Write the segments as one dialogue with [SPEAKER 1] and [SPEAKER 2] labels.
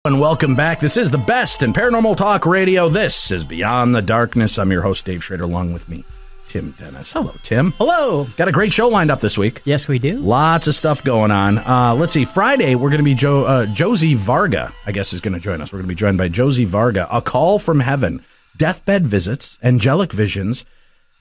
[SPEAKER 1] And welcome back. This is the best in paranormal talk radio. This is Beyond the Darkness. I'm your host, Dave Schrader, along with me, Tim Dennis. Hello, Tim.
[SPEAKER 2] Hello.
[SPEAKER 1] Got a great show lined up this week.
[SPEAKER 2] Yes, we do.
[SPEAKER 1] Lots of stuff going on. Let's see. Friday, we're going to be Josie Varga, I guess, is going to join us. We're going to be joined by Josie Varga. A Call from Heaven, Deathbed Visits, Angelic Visions,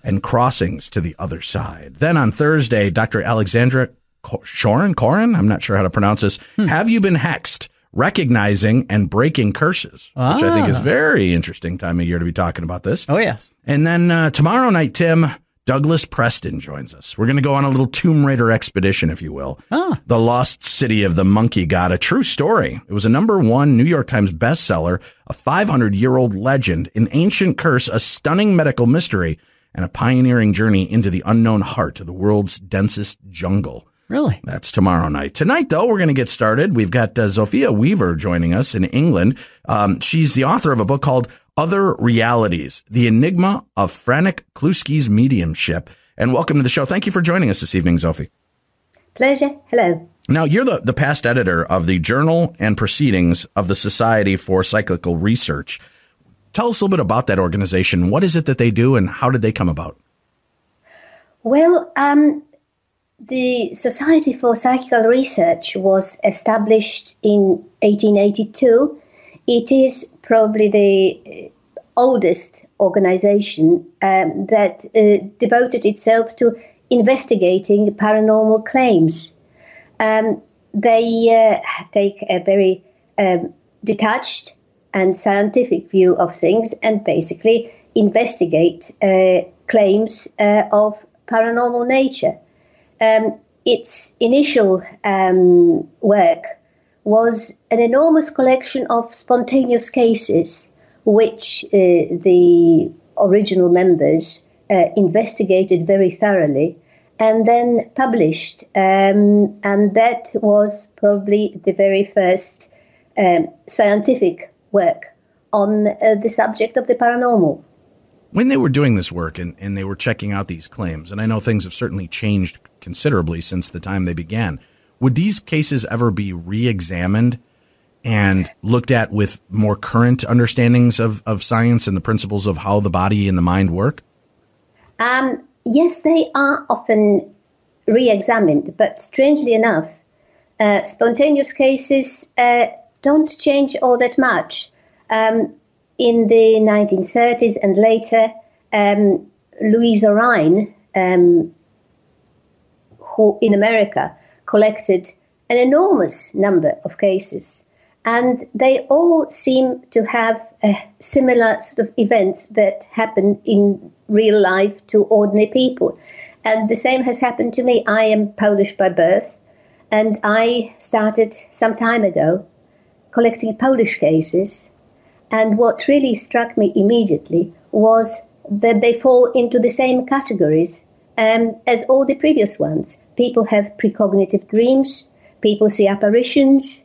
[SPEAKER 1] and Crossings to the Other Side. Then on Thursday, Dr. Alexandra Corin, I'm not sure how to pronounce this. Have You Been Hexed? Recognizing and Breaking Curses, which I think is very interesting time of year to be talking about this.
[SPEAKER 2] Oh, yes.
[SPEAKER 1] And then tomorrow night, Tim, Douglas Preston joins us. We're going to go on a little Tomb Raider expedition, if you will. The Lost City of the Monkey God, a true story. It was a #1 New York Times bestseller, a 500-year-old legend, an ancient curse, a stunning medical mystery, and a pioneering journey into the unknown heart of the world's densest jungle.
[SPEAKER 2] Really?
[SPEAKER 1] That's tomorrow night. Tonight, though, we're going to get started. We've got Zofia Weaver joining us in England. She's the author of a book called Other Realities, The Enigma of Franek Kluski's Mediumship. And welcome to the show. Thank you for joining us this evening, Zofie.
[SPEAKER 3] Pleasure. Hello.
[SPEAKER 1] Now, you're the past editor of the Journal and Proceedings of the Society for Psychical Research. Tell us a little bit about that organization. What is it that they do, and how did they come about?
[SPEAKER 3] Well, the Society for Psychical Research was established in 1882. It is probably the oldest organization that devoted itself to investigating paranormal claims. They take a very detached and scientific view of things and basically investigate claims of paranormal nature. Its initial work was an enormous collection of spontaneous cases, which the original members investigated very thoroughly and then published. And that was probably the very first scientific work on the subject of the paranormal.
[SPEAKER 1] When they were doing this work and they were checking out these claims, and I know things have certainly changed considerably since the time they began, would these cases ever be re-examined and looked at with more current understandings of science and the principles of how the body and the mind work?
[SPEAKER 3] Yes, they are often re-examined, but strangely enough, spontaneous cases don't change all that much. In the 1930s and later, Louisa Rhine, who in America collected an enormous number of cases, and they all seem to have similar sort of events that happen in real life to ordinary people. And the same has happened to me. I am Polish by birth, and I started some time ago collecting Polish cases. And what really struck me immediately was that they fall into the same categories as all the previous ones. People have precognitive dreams, people see apparitions,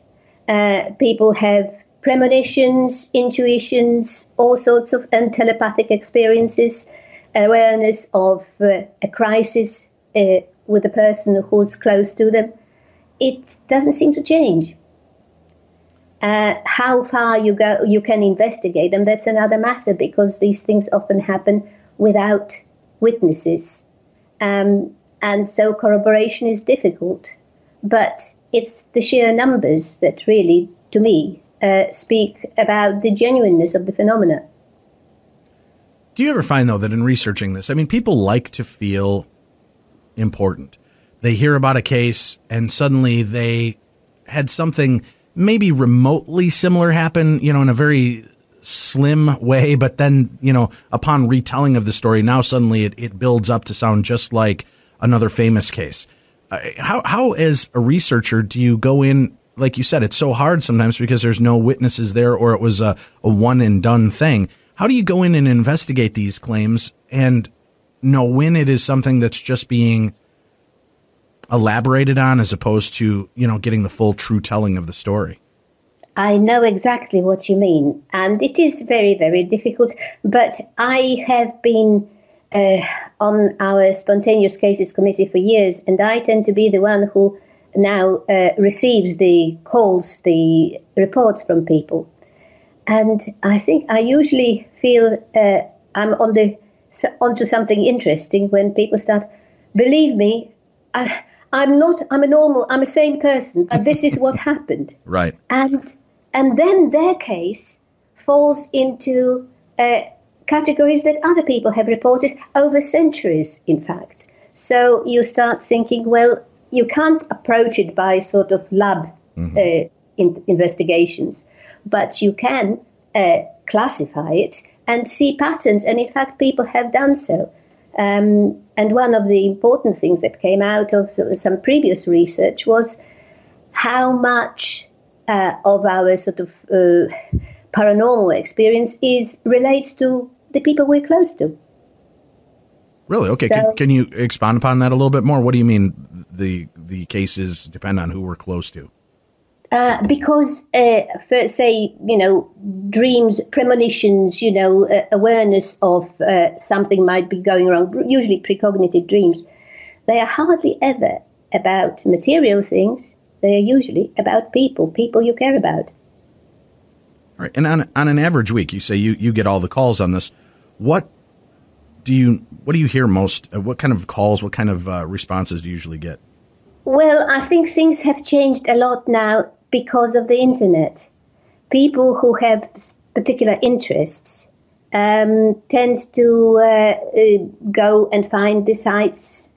[SPEAKER 3] people have premonitions, intuitions, all sorts of and telepathic experiences, awareness of a crisis with a person who's close to them. It doesn't seem to change. How far you go, you can investigate them. That's another matter, because these things often happen without witnesses. And so corroboration is difficult. But it's the sheer numbers that really, to me, speak about the genuineness of the phenomena.
[SPEAKER 1] Do you ever find, though, that in researching this, I mean, people like to feel important. They hear about a case and suddenly they had something maybe remotely similar happen, in a very slim way, but then, upon retelling of the story, now suddenly it builds up to sound just like another famous case. How as a researcher, do you go in, like you said, it's so hard sometimes because there's no witnesses there, or it was a one and done thing. How do you go in and investigate these claims and know when it is something that's just being elaborated on as opposed to, getting the full true telling of the story?
[SPEAKER 3] I know exactly what you mean, and it is very, very difficult, but I have been on our spontaneous cases committee for years, and I tend to be the one who now receives the calls, the reports from people. And I think I usually feel I'm onto something interesting when people start, believe me, I'm a sane person, but this is what happened.
[SPEAKER 1] Right.
[SPEAKER 3] And then their case falls into categories that other people have reported over centuries, in fact. So you start thinking, well, you can't approach it by sort of lab investigations, but you can classify it and see patterns. And in fact, people have done so. And one of the important things that came out of some previous research was how much of our sort of paranormal experience relates to the people we're close to.
[SPEAKER 1] Really? Okay.
[SPEAKER 3] So,
[SPEAKER 1] can you expand upon that a little bit more? What do you mean the cases depend on who we're close to?
[SPEAKER 3] Because, say, dreams, premonitions, awareness of something might be going wrong, usually precognitive dreams, they are hardly ever about material things. They are usually about people you care about.
[SPEAKER 1] All right. And on an average week, you say you get all the calls on this. What do you hear most? What kind of calls, what kind of responses do you usually get?
[SPEAKER 3] Well, I think things have changed a lot now because of the internet. People who have particular interests tend to go and find the sites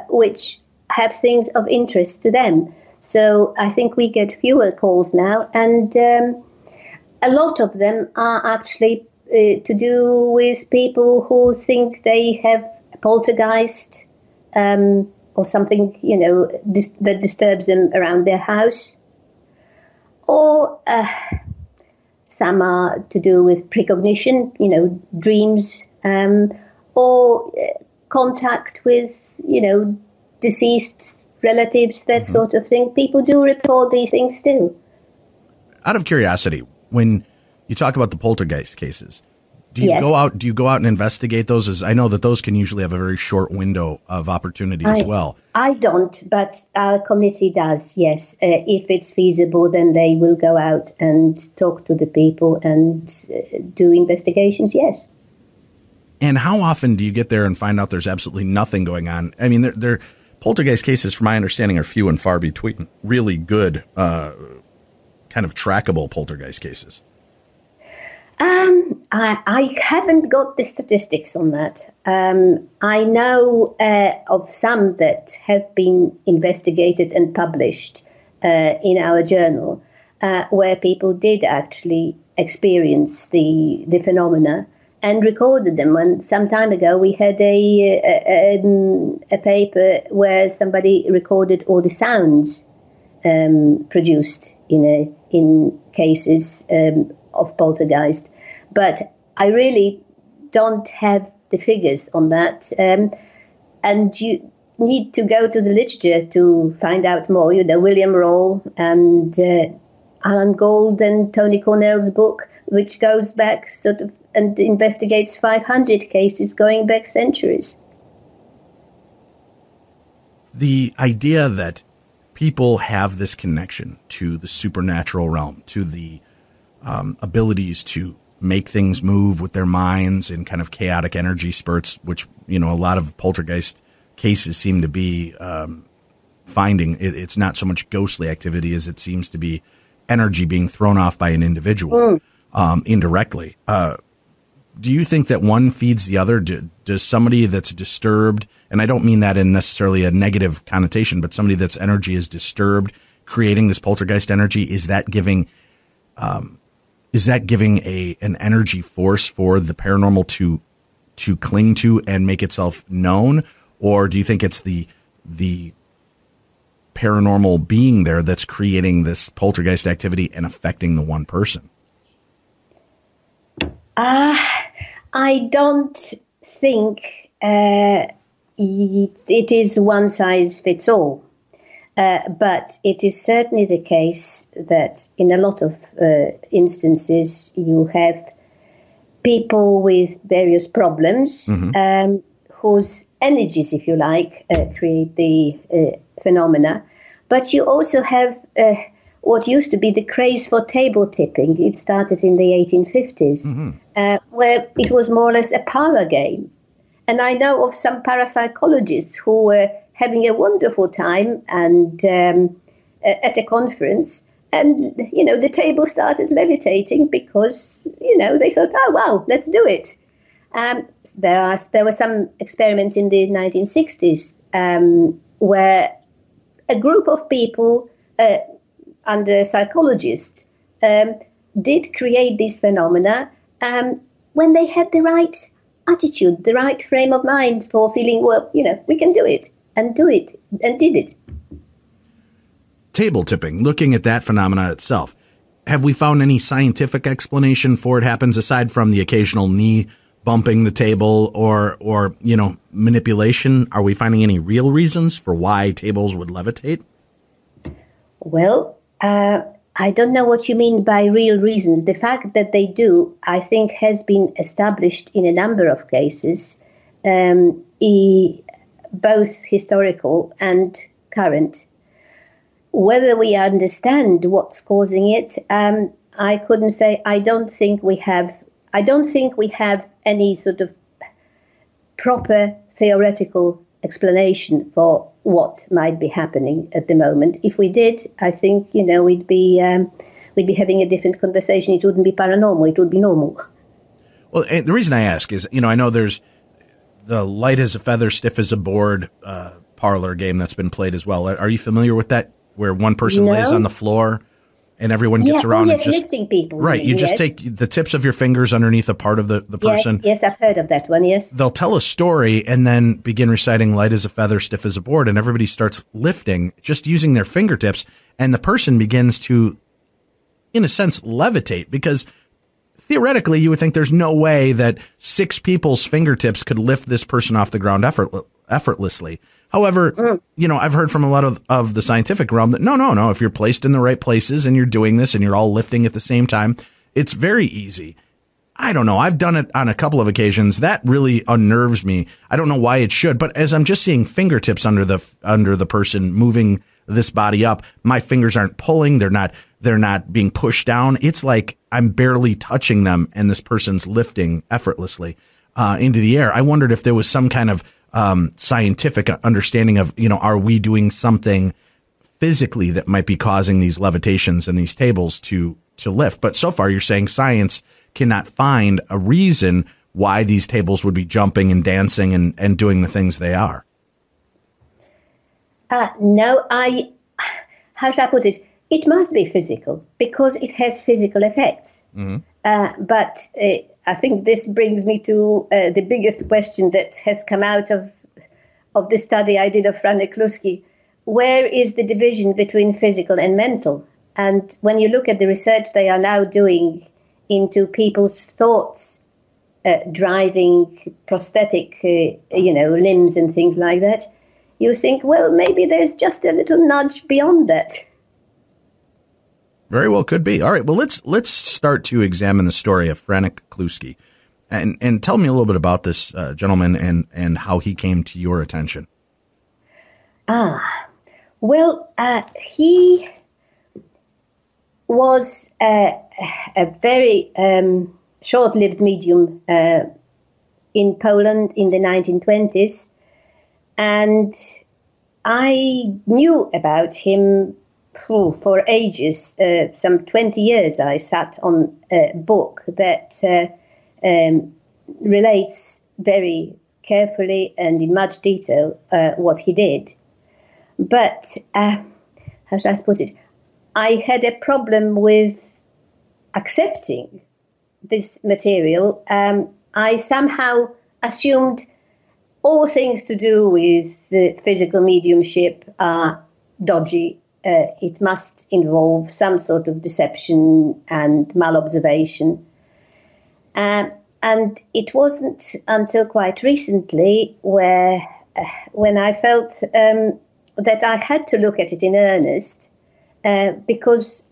[SPEAKER 3] which have things of interest to them. So I think we get fewer calls now, and a lot of them are actually to do with people who think they have a poltergeist or something, that disturbs them around their house. Or some are to do with precognition, dreams, or contact with, deceased relatives, that sort of thing. People do report these things still.
[SPEAKER 1] Out of curiosity, when you talk about the poltergeist cases, do you go out and investigate those? As I know that those can usually have a very short window of opportunity as well.
[SPEAKER 3] I don't, but our committee does, yes. If it's feasible, then they will go out and talk to the people and do investigations, yes.
[SPEAKER 1] And how often do you get there and find out there's absolutely nothing going on? I mean, they're poltergeist cases, from my understanding, are few and far between. Really good, kind of trackable poltergeist cases.
[SPEAKER 3] I haven't got the statistics on that. I know of some that have been investigated and published in our journal, where people did actually experience the phenomena and recorded them. And some time ago, we had a paper where somebody recorded all the sounds produced in cases of poltergeist. But I really don't have the figures on that. And you need to go to the literature to find out more. William Rawle and Alan Gold and Tony Cornell's book, which goes back sort of and investigates 500 cases going back centuries.
[SPEAKER 1] The idea that people have this connection to the supernatural realm, to the abilities to make things move with their minds in kind of chaotic energy spurts, which, a lot of poltergeist cases seem to be finding. It's not so much ghostly activity as it seems to be energy being thrown off by an individual indirectly. Do you think that one feeds the other? Does somebody that's disturbed, and I don't mean that in necessarily a negative connotation, but somebody that's energy is disturbed, creating this poltergeist energy, is that giving an energy force for the paranormal to cling to and make itself known? Or do you think it's the paranormal being there that's creating this poltergeist activity and affecting the one person?
[SPEAKER 3] I don't think it is one size fits all. But it is certainly the case that in a lot of instances you have people with various problems whose energies, if you like, create the phenomena. But you also have what used to be the craze for table tipping. It started in the 1850s, where it was more or less a parlor game. And I know of some parapsychologists who were having a wonderful time and at a conference. And, the table started levitating because, they thought, oh, wow, let's do it. There were some experiments in the 1960s where a group of people under a psychologist did create these phenomena when they had the right attitude, the right frame of mind for feeling, well, we can do it and did it.
[SPEAKER 1] Table tipping, looking at that phenomena itself, have we found any scientific explanation for it happens aside from the occasional knee bumping the table or manipulation? Are we finding any real reasons for why tables would levitate?
[SPEAKER 3] Well, I don't know what you mean by real reasons. The fact that they do, I think, has been established in a number of cases, both historical and current. Whether we understand what's causing it, I couldn't say. I don't think we have any sort of proper theoretical explanation for what might be happening at the moment. If we did, I think we'd be having a different conversation. It wouldn't be paranormal. It would be normal.
[SPEAKER 1] Well, and the reason I ask is, I know there's the light as a feather, stiff as a board parlor game that's been played as well. Are you familiar with that? Where one person lays on the floor and everyone gets around and just
[SPEAKER 3] lifting people.
[SPEAKER 1] Right. You just take the tips of your fingers underneath a part of the person.
[SPEAKER 3] Yes, I've heard of that one. Yes.
[SPEAKER 1] They'll tell a story and then begin reciting light as a feather, stiff as a board. And everybody starts lifting just using their fingertips. And the person begins to, in a sense, levitate because theoretically you would think there's no way that 6 people's fingertips could lift this person off the ground effortlessly. However, I've heard from a lot of the scientific realm that no, if you're placed in the right places and you're doing this and you're all lifting at the same time, it's very easy. I don't know. I've done it on a couple of occasions. That really unnerves me. I don't know why it should, but as I'm just seeing fingertips under the person moving this body up, my fingers aren't pulling. They're not being pushed down. It's like I'm barely touching them and this person's lifting effortlessly into the air. I wondered if there was some kind of scientific understanding of, are we doing something physically that might be causing these levitations and these tables to lift? But so far you're saying science cannot find a reason why these tables would be jumping and dancing and doing the things they are.
[SPEAKER 3] No, how shall I put it? It must be physical because it has physical effects. Mm-hmm. But I think this brings me to the biggest question that has come out of the study I did of Franek Kluski. Where is the division between physical and mental? And when you look at the research they are now doing into people's thoughts, driving prosthetic, limbs and things like that, you think, well, maybe there's just a little nudge beyond that.
[SPEAKER 1] Very well could be. All right. Well, let's start to examine the story of Franek Kluski and tell me a little bit about this gentleman and how he came to your attention.
[SPEAKER 3] Well, he was a very short-lived medium in Poland in the 1920s. And I knew about him for ages, some 20 years. I sat on a book that relates very carefully and in much detail what he did. But, how should I put it? I had a problem with accepting this material. I somehow assumed all things to do with the physical mediumship are dodgy. It must involve some sort of deception and malobservation. And it wasn't until quite recently when I felt that I had to look at it in earnest, because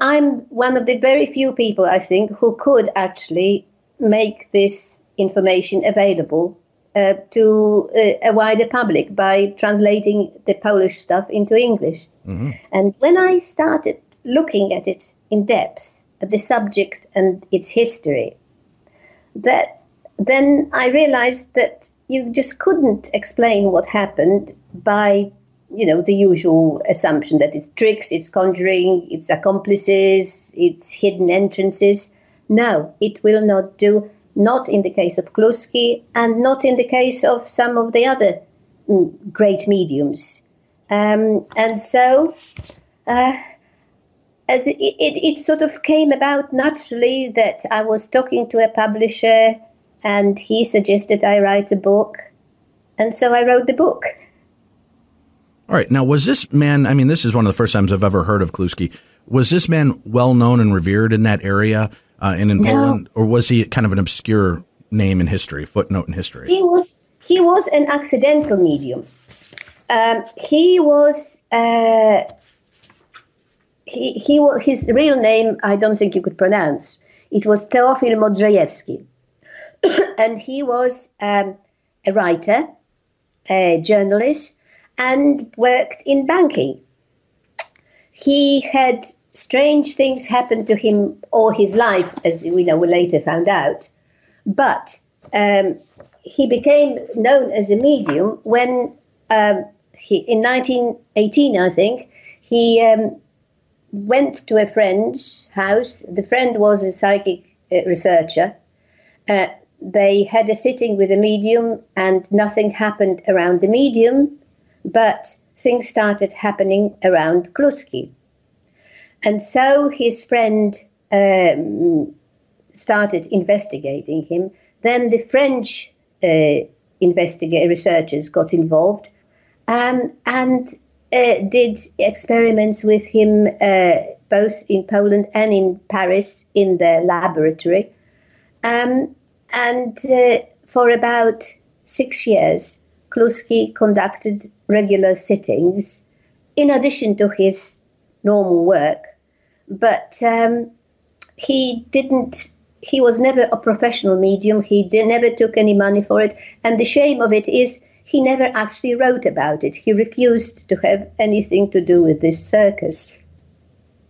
[SPEAKER 3] I'm one of the very few people, I think, who could actually make this information available to a wider public by translating the Polish stuff into English. Mm-hmm. And when I started looking at it in depth, at the subject and its history, then I realized that you just couldn't explain what happened by, the usual assumption that it's tricks, it's conjuring, it's accomplices, it's hidden entrances. No, it will not do. Not in the case of Kluski, and not in the case of some of the other great mediums. And so, as it sort of came about naturally that I was talking to a publisher, and he suggested I write a book, and so I wrote the book.
[SPEAKER 1] All right. Now, was this man, this is one of the first times I've ever heard of Kluski. Was this man well known and revered in that area? And in Poland, or was he kind of an obscure name in history, footnote in history?
[SPEAKER 3] He was an accidental medium. His real name I don't think you could pronounce. It was Teofil Modrzejewski, and he was a writer, a journalist, and worked in banking. He had strange things happened to him all his life, as we later found out. But he became known as a medium when in 1918, I think, he went to a friend's house. The friend was a psychic researcher. They had a sitting with a medium, and nothing happened around the medium, but things started happening around Kluski. And so his friend started investigating him. Then the French researchers got involved and did experiments with him both in Poland and in Paris in their laboratory. And for about 6 years, Kluski conducted regular sittings in addition to his normal work, but he was never a professional medium. He never took any money for it. And the shame of it is he never actually wrote about it. He refused to have anything to do with this circus.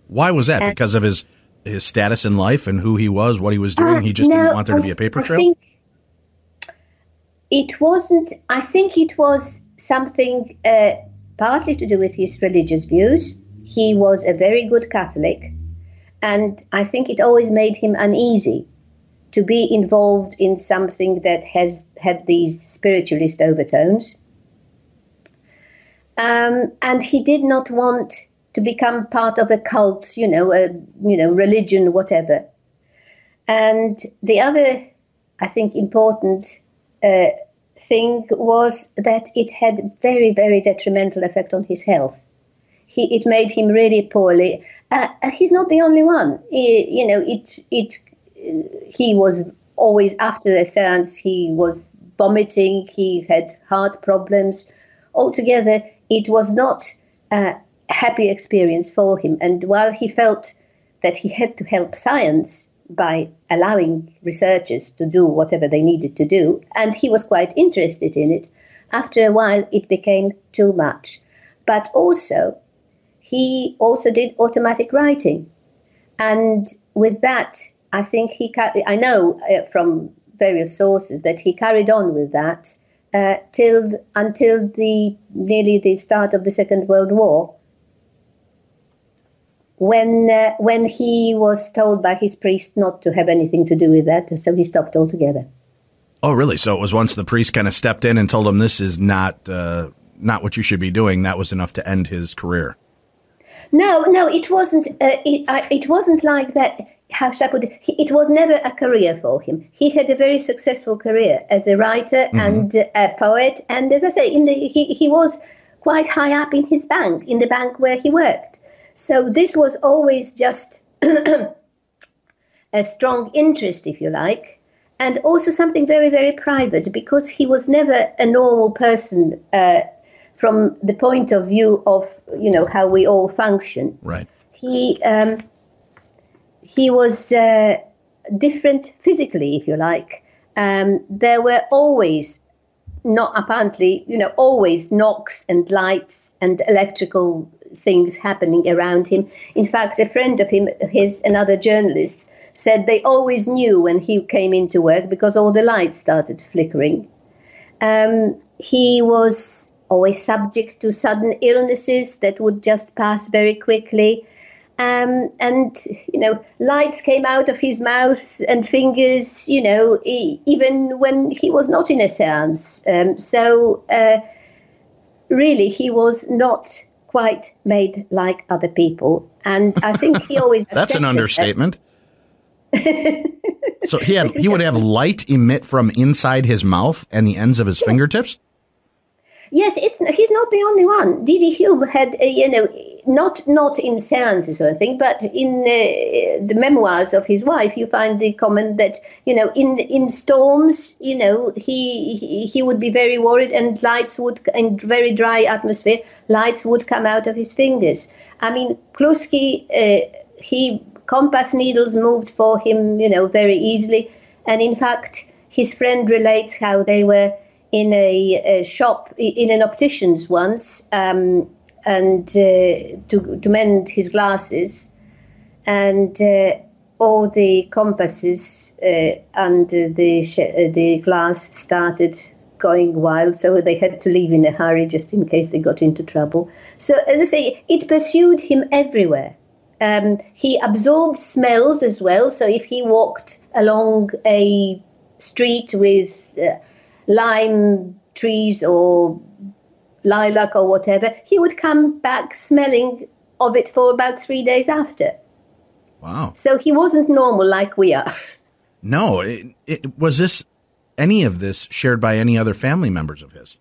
[SPEAKER 1] Why was that? Because of his status in life and who he was, what he was doing? He just didn't want there to be a paper trail? I think it was something partly to do with his religious views. He was a very good Catholic, and I think it always made him uneasy to be involved in something that has had these spiritualist overtones. And he did not want to become part of a cult, religion, whatever. And the other, I think, important thing was that it had very, very detrimental effect on his health. It made him really poorly. And he's not the only one. He was always, after the seance, he was vomiting, he had heart problems. Altogether, it was not a happy experience for him. And while he felt that he had to help science by allowing researchers to do whatever they needed to do, and he was quite interested in it, after a while it became too much. But also, he also did automatic writing. And with that, I think I know from various sources that he carried on with that until nearly the start of the Second World War, when he was told by his priest not to have anything to do with that, so he stopped altogether. Oh, really? So it was once the priest kind of stepped in and told him this is not what you should be doing, that was enough to end his career?
[SPEAKER 3] No, it wasn't. It wasn't like that. How should I put it? It was never a career for him. He had a very successful career as a writer and a poet, and as I say, he was quite high up in the bank where he worked. So this was always just a strong interest, if you like, and also something very, very private, because he was never a normal person from the point of view of, how we all function.
[SPEAKER 1] Right.
[SPEAKER 3] He was different physically, if you like. There were always not apparently, always knocks and lights and electrical things happening around him. In fact, a friend of his, another journalist, said they always knew when he came into work because all the lights started flickering. He was always subject to sudden illnesses that would just pass very quickly. And, lights came out of his mouth and fingers, even when he was not in a seance. Really, he was not quite made like other people. And I think he always
[SPEAKER 1] That's an understatement. So he would have light emit from inside his mouth and the ends of his fingertips?
[SPEAKER 3] Yes, he's not the only one. D.D. Hume had, not in seances or anything, but in the memoirs of his wife, you find the comment that, in storms, he would be very worried, and lights would, in very dry atmosphere, lights would come out of his fingers. I mean, Kluski, compass needles moved for him, very easily. And in fact, his friend relates how they were in a shop, in an optician's once, and to mend his glasses, and all the compasses under the glass started going wild, so they had to leave in a hurry just in case they got into trouble. So, as I say, it pursued him everywhere. He absorbed smells as well, so if he walked along a street with lime trees or lilac or whatever, he would come back smelling of it for about 3 days after.
[SPEAKER 1] Wow.
[SPEAKER 3] So he wasn't normal like we are.
[SPEAKER 1] No, was any of this shared by any other family members of his?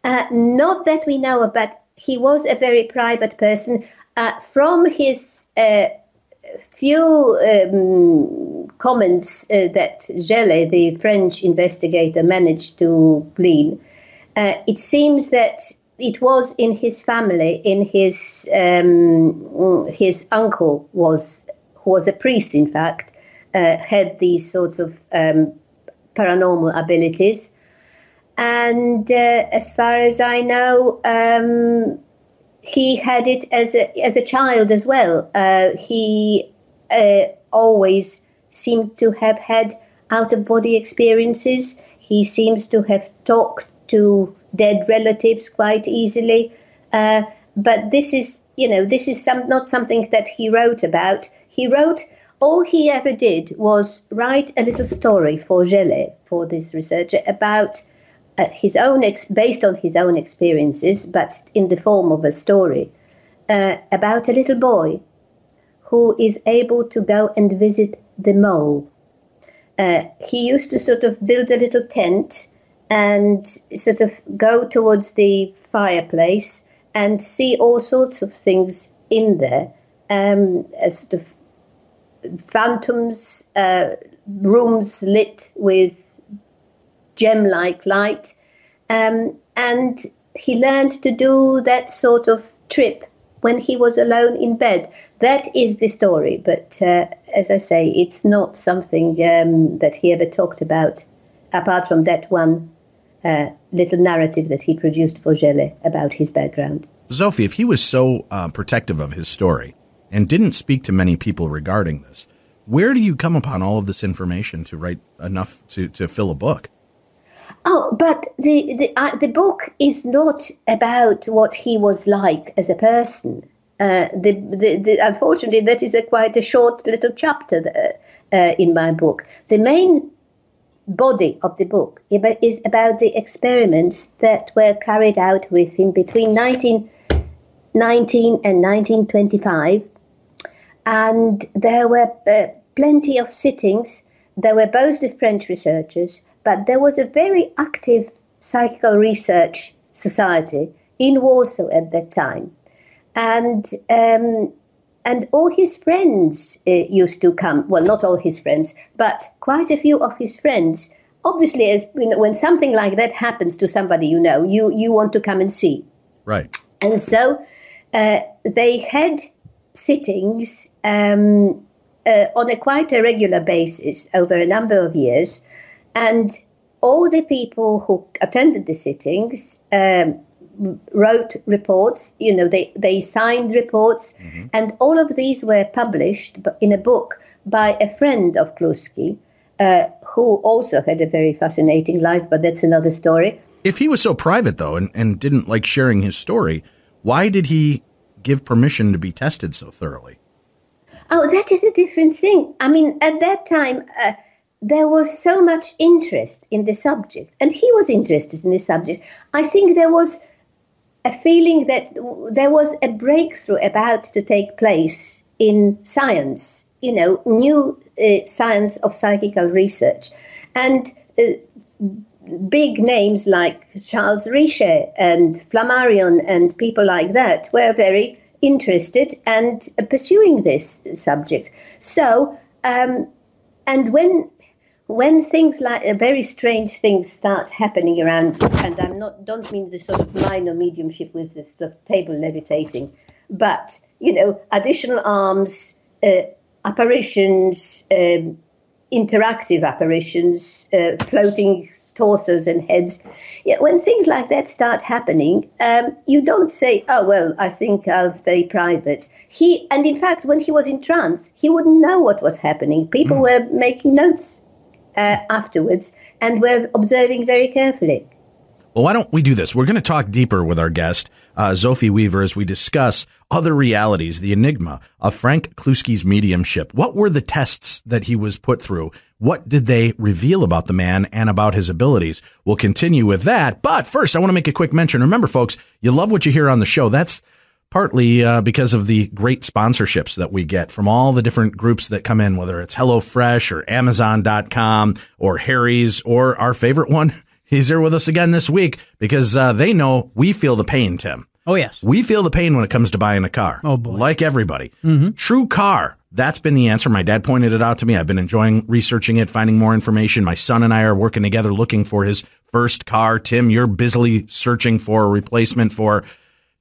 [SPEAKER 3] Not that we know of, but he was a very private person. From his few comments that Gelle, the French investigator, managed to glean, it seems that it was in his family, in his uncle who was a priest, in fact, had these sort of paranormal abilities. And as far as I know, he had it as a child as well. He always seemed to have had out-of-body experiences. He seems to have talked to dead relatives quite easily. But this is not something that he wrote about. All he ever did was write a little story for Gelle, for this researcher, about based on his own experiences, but in the form of a story, about a little boy who is able to go and visit the mole. He used to sort of build a little tent and sort of go towards the fireplace and see all sorts of things in there, sort of phantoms, rooms lit with gem-like light, and he learned to do that sort of trip when he was alone in bed. That is the story, but as I say, it's not something that he ever talked about, apart from that one little narrative that he produced for Gelle about his background.
[SPEAKER 1] Sophie, if he was so protective of his story and didn't speak to many people regarding this, where do you come upon all of this information to write enough to fill a book?
[SPEAKER 3] Oh, but the book is not about what he was like as a person. Unfortunately, that is quite a short little chapter in my book. The main body of the book is about the experiments that were carried out with him between 1919 and 1925. And there were plenty of sittings. There were both with French researchers, but there was a very active psychical research society in Warsaw at that time. And all his friends used to come. Well, not all his friends, but quite a few of his friends. Obviously, as when something like that happens to somebody you want to come and see.
[SPEAKER 1] Right.
[SPEAKER 3] And so they had sittings on quite a regular basis over a number of years. And all the people who attended the sittings wrote reports. They signed reports, and all of these were published in a book by a friend of Kluski, who also had a very fascinating life, but that's another story.
[SPEAKER 1] If he was so private, though, and didn't like sharing his story, why did he give permission to be tested so thoroughly?
[SPEAKER 3] Oh, that is a different thing. I mean, at that time, there was so much interest in the subject, and he was interested in the subject. I think there was a feeling that there was a breakthrough about to take place in science, new science of psychical research. And big names like Charles Richer and Flammarion and people like that were very interested and pursuing this subject. So, and when things like very strange things start happening around, and don't mean the sort of minor mediumship with the sort of table levitating, but additional arms, apparitions, interactive apparitions, floating torsos and heads. When things like that start happening, you don't say, "Oh well, I think I'll stay private." And in fact, when he was in trance, he wouldn't know what was happening. People were making notes afterwards and were observing very carefully.
[SPEAKER 1] Well, why don't we do this? We're going to talk deeper with our guest, Sophie Weaver, as we discuss other realities, the enigma of Frank Kluski's mediumship. What were the tests that he was put through? What did they reveal about the man and about his abilities? We'll continue with that. But first, I want to make a quick mention. Remember, folks, you love what you hear on the show. That's partly because of the great sponsorships that we get from all the different groups that come in, whether it's HelloFresh or Amazon.com or Harry's or our favorite one. He's here with us again this week because they know we feel the pain, Tim.
[SPEAKER 2] Oh, yes.
[SPEAKER 1] We feel the pain when it comes to buying a car.
[SPEAKER 2] Oh, boy.
[SPEAKER 1] Like everybody.
[SPEAKER 2] Mm-hmm.
[SPEAKER 1] True Car. That's been the answer. My dad pointed it out to me. I've been enjoying researching it, finding more information. My son and I are working together looking for his first car. Tim, you're busily searching for a replacement for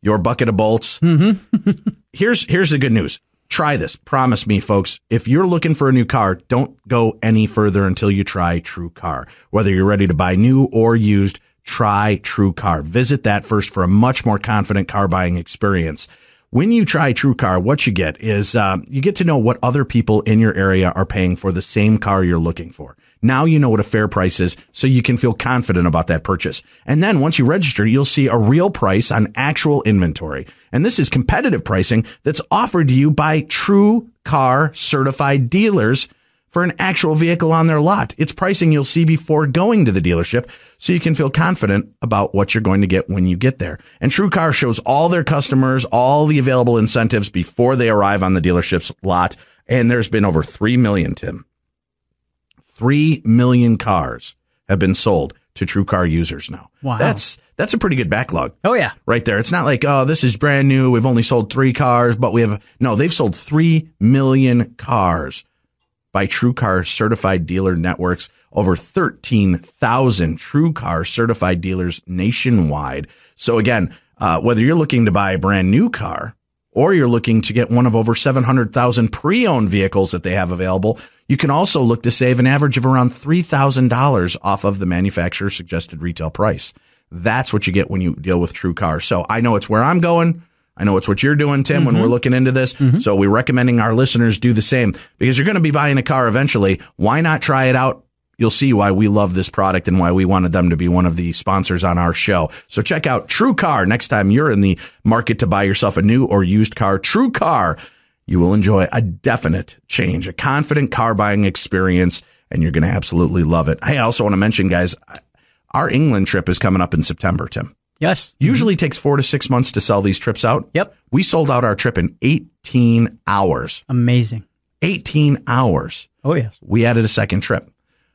[SPEAKER 1] your bucket of bolts.
[SPEAKER 2] Mm-hmm.
[SPEAKER 1] Here's the good news. Try this. Promise me, folks. If you're looking for a new car, don't go any further until you try True Car. Whether you're ready to buy new or used, try True Car. Visit that first for a much more confident car buying experience. When you try True Car, what you get is you get to know what other people in your area are paying for the same car you're looking for. Now you know what a fair price is, so you can feel confident about that purchase. And then once you register, you'll see a real price on actual inventory. And this is competitive pricing that's offered to you by True Car certified dealers for an actual vehicle on their lot. It's pricing you'll see before going to the dealership, so you can feel confident about what you're going to get when you get there. And True Car shows all their customers all the available incentives before they arrive on the dealership's lot. And there's been over 3 million, Tim. 3 million cars have been sold to True Car users now.
[SPEAKER 2] Wow.
[SPEAKER 1] That's a pretty good backlog.
[SPEAKER 2] Oh, yeah.
[SPEAKER 1] Right there. It's not like, oh, this is brand new. We've only sold 3 cars, but they've sold 3 million cars by True Car certified dealer networks, over 13,000 True Car certified dealers nationwide. So again, whether you're looking to buy a brand new car or you're looking to get one of over 700,000 pre-owned vehicles that they have available, you can also look to save an average of around $3,000 off of the manufacturer's suggested retail price. That's what you get when you deal with True Car. So I know it's where I'm going. I know it's what you're doing, Tim, when we're looking into this. So we're recommending our listeners do the same because you're going to be buying a car eventually. Why not try it out? You'll see why we love this product and why we wanted them to be one of the sponsors on our show. So check out True Car next time you're in the market to buy yourself a new or used car. True Car. You will enjoy a definite change, a confident car buying experience, and you're going to absolutely love it. Hey, I also want to mention, guys, our England trip is coming up in September, Tim.
[SPEAKER 2] Yes.
[SPEAKER 1] Usually takes 4 to 6 months to sell these trips out.
[SPEAKER 2] Yep.
[SPEAKER 1] We sold out our trip in 18 hours.
[SPEAKER 2] Amazing.
[SPEAKER 1] 18 hours.
[SPEAKER 2] Oh, yes.
[SPEAKER 1] We added a second trip.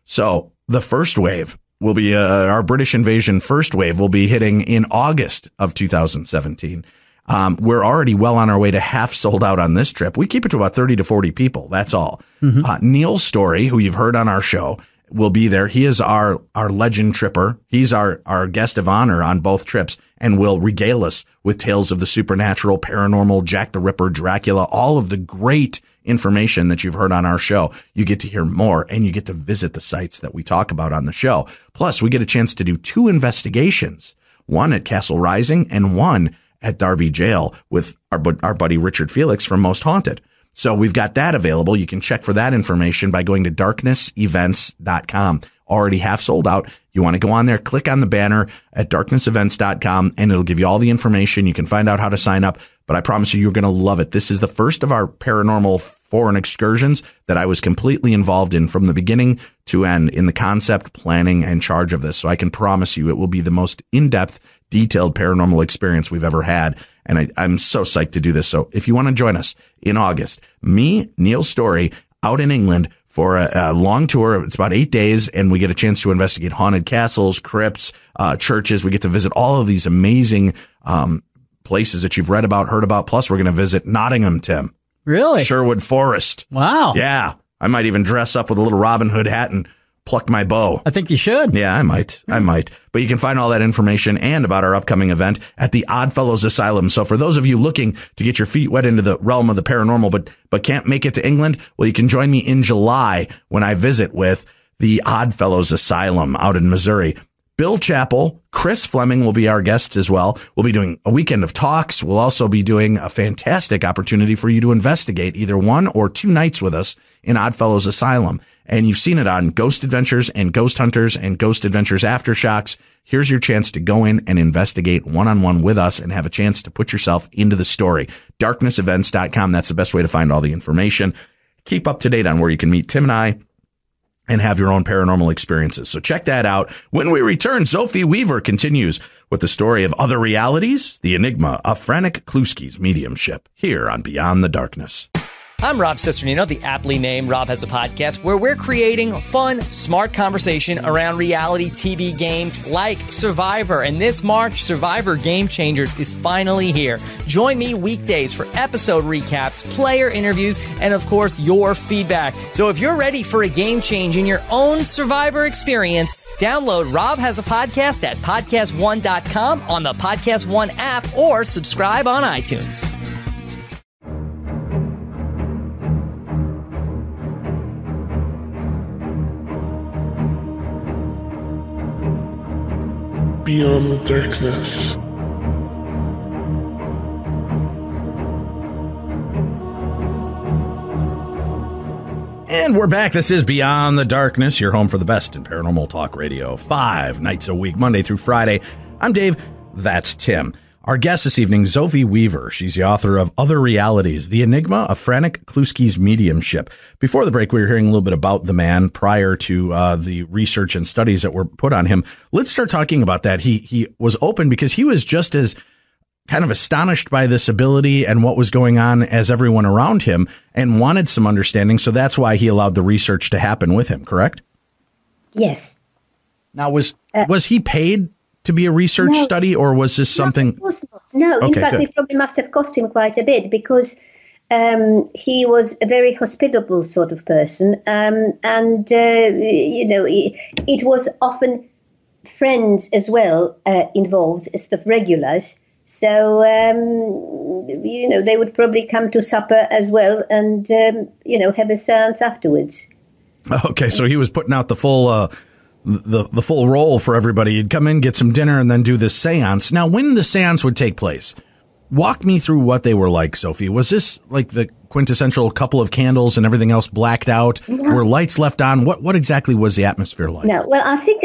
[SPEAKER 1] So the first wave will be our British invasion first wave will be hitting in August of 2017. We're already well on our way to half sold out on this trip. We keep it to about 30 to 40 people. That's all. Neil Story, who you've heard on our show, will be there. He is our legend tripper. He's our guest of honor on both trips and will regale us with tales of the supernatural, paranormal, Jack the Ripper, Dracula, all of the great information that you've heard on our show. You get to hear more, and you get to visit the sites that we talk about on the show. Plus, we get a chance to do 2 investigations, one at Castle Rising and one at Darby Jail with our buddy Richard Felix from Most Haunted. So we've got that available. You can check for that information by going to darknessevents.com. Already half sold out. You want to go on there, click on the banner at darknessevents.com, and it'll give you all the information. You can find out how to sign up, but I promise you, you're going to love it. This is the first of our paranormal foreign excursions that I was completely involved in from the beginning to end in the concept, planning, and charge of this. So I can promise you it will be the most in-depth, detailed paranormal experience we've ever had. And I'm so psyched to do this. So if you want to join us in August, me, Neil Story, out in England for a long tour. It's about 8 days, and we get a chance to investigate haunted castles, crypts, churches. We get to visit all of these amazing places that you've read about, heard about. Plus, we're going to visit Nottingham, Tim.
[SPEAKER 2] Really?
[SPEAKER 1] Sherwood Forest.
[SPEAKER 2] Wow.
[SPEAKER 1] Yeah. I might even dress up with a little Robin Hood hat and pluck my bow.
[SPEAKER 2] I think you should.
[SPEAKER 1] Yeah, I might. But you can find all that information and about our upcoming event at the Oddfellows Asylum. So for those of you looking to get your feet wet into the realm of the paranormal, but can't make it to England, well, you can join me in July when I visit with the Oddfellows Asylum out in Missouri. Bill Chappell, Chris Fleming will be our guests as well. We'll be doing a weekend of talks. We'll also be doing a fantastic opportunity for you to investigate either 1 or 2 nights with us in Oddfellows Asylum. And you've seen it on Ghost Adventures and Ghost Hunters and Ghost Adventures Aftershocks. Here's your chance to go in and investigate one-on-one with us and have a chance to put yourself into the story. Darknessevents.com. That's the best way to find all the information. Keep up to date on where you can meet Tim and I and have your own paranormal experiences. So check that out. When we return, Sophie Weaver continues with the story of other realities, the enigma of Frank Kluski's mediumship, here on Beyond the Darkness.
[SPEAKER 4] I'm Rob Cisternino, the aptly named Rob Has a Podcast, where we're creating fun, smart conversation around reality TV games like Survivor. And this March, Survivor Game Changers is finally here. Join me weekdays for episode recaps, player interviews, and of course, your feedback. So if you're ready for a game change in your own Survivor experience, download Rob Has a Podcast at podcastone.com on the Podcast One app or subscribe on iTunes.
[SPEAKER 5] Beyond the Darkness.
[SPEAKER 1] And we're back. This is Beyond the Darkness, your home for the best in paranormal talk radio, 5 nights a week, Monday through Friday. I'm Dave. That's Tim. Our guest this evening, Sophie Weaver. She's the author of Other Realities, The Enigma of Frank Kluski's Mediumship. Before the break, we were hearing a little bit about the man prior to the research and studies that were put on him. Let's start talking about that. He was open because he was just as kind of astonished by this ability and what was going on as everyone around him and wanted some understanding. So that's why he allowed the research to happen with him, correct?
[SPEAKER 3] Yes.
[SPEAKER 1] Now, was he paid to be a research study, or was this something?
[SPEAKER 3] No, of course not. No, in fact, it probably must have cost him quite a bit because he was a very hospitable sort of person. It was often friends as well involved, sort of regulars. So, they would probably come to supper as well and, have a seance afterwards.
[SPEAKER 1] Okay, so he was putting out the full the full roll for everybody. You'd come in, get some dinner, and then do this seance. Now, when the seance would take place, walk me through what they were like, Sophie. Was this like the quintessential couple of candles and everything else blacked out? No. Were lights left on? What exactly was the atmosphere like?
[SPEAKER 3] No, well, I think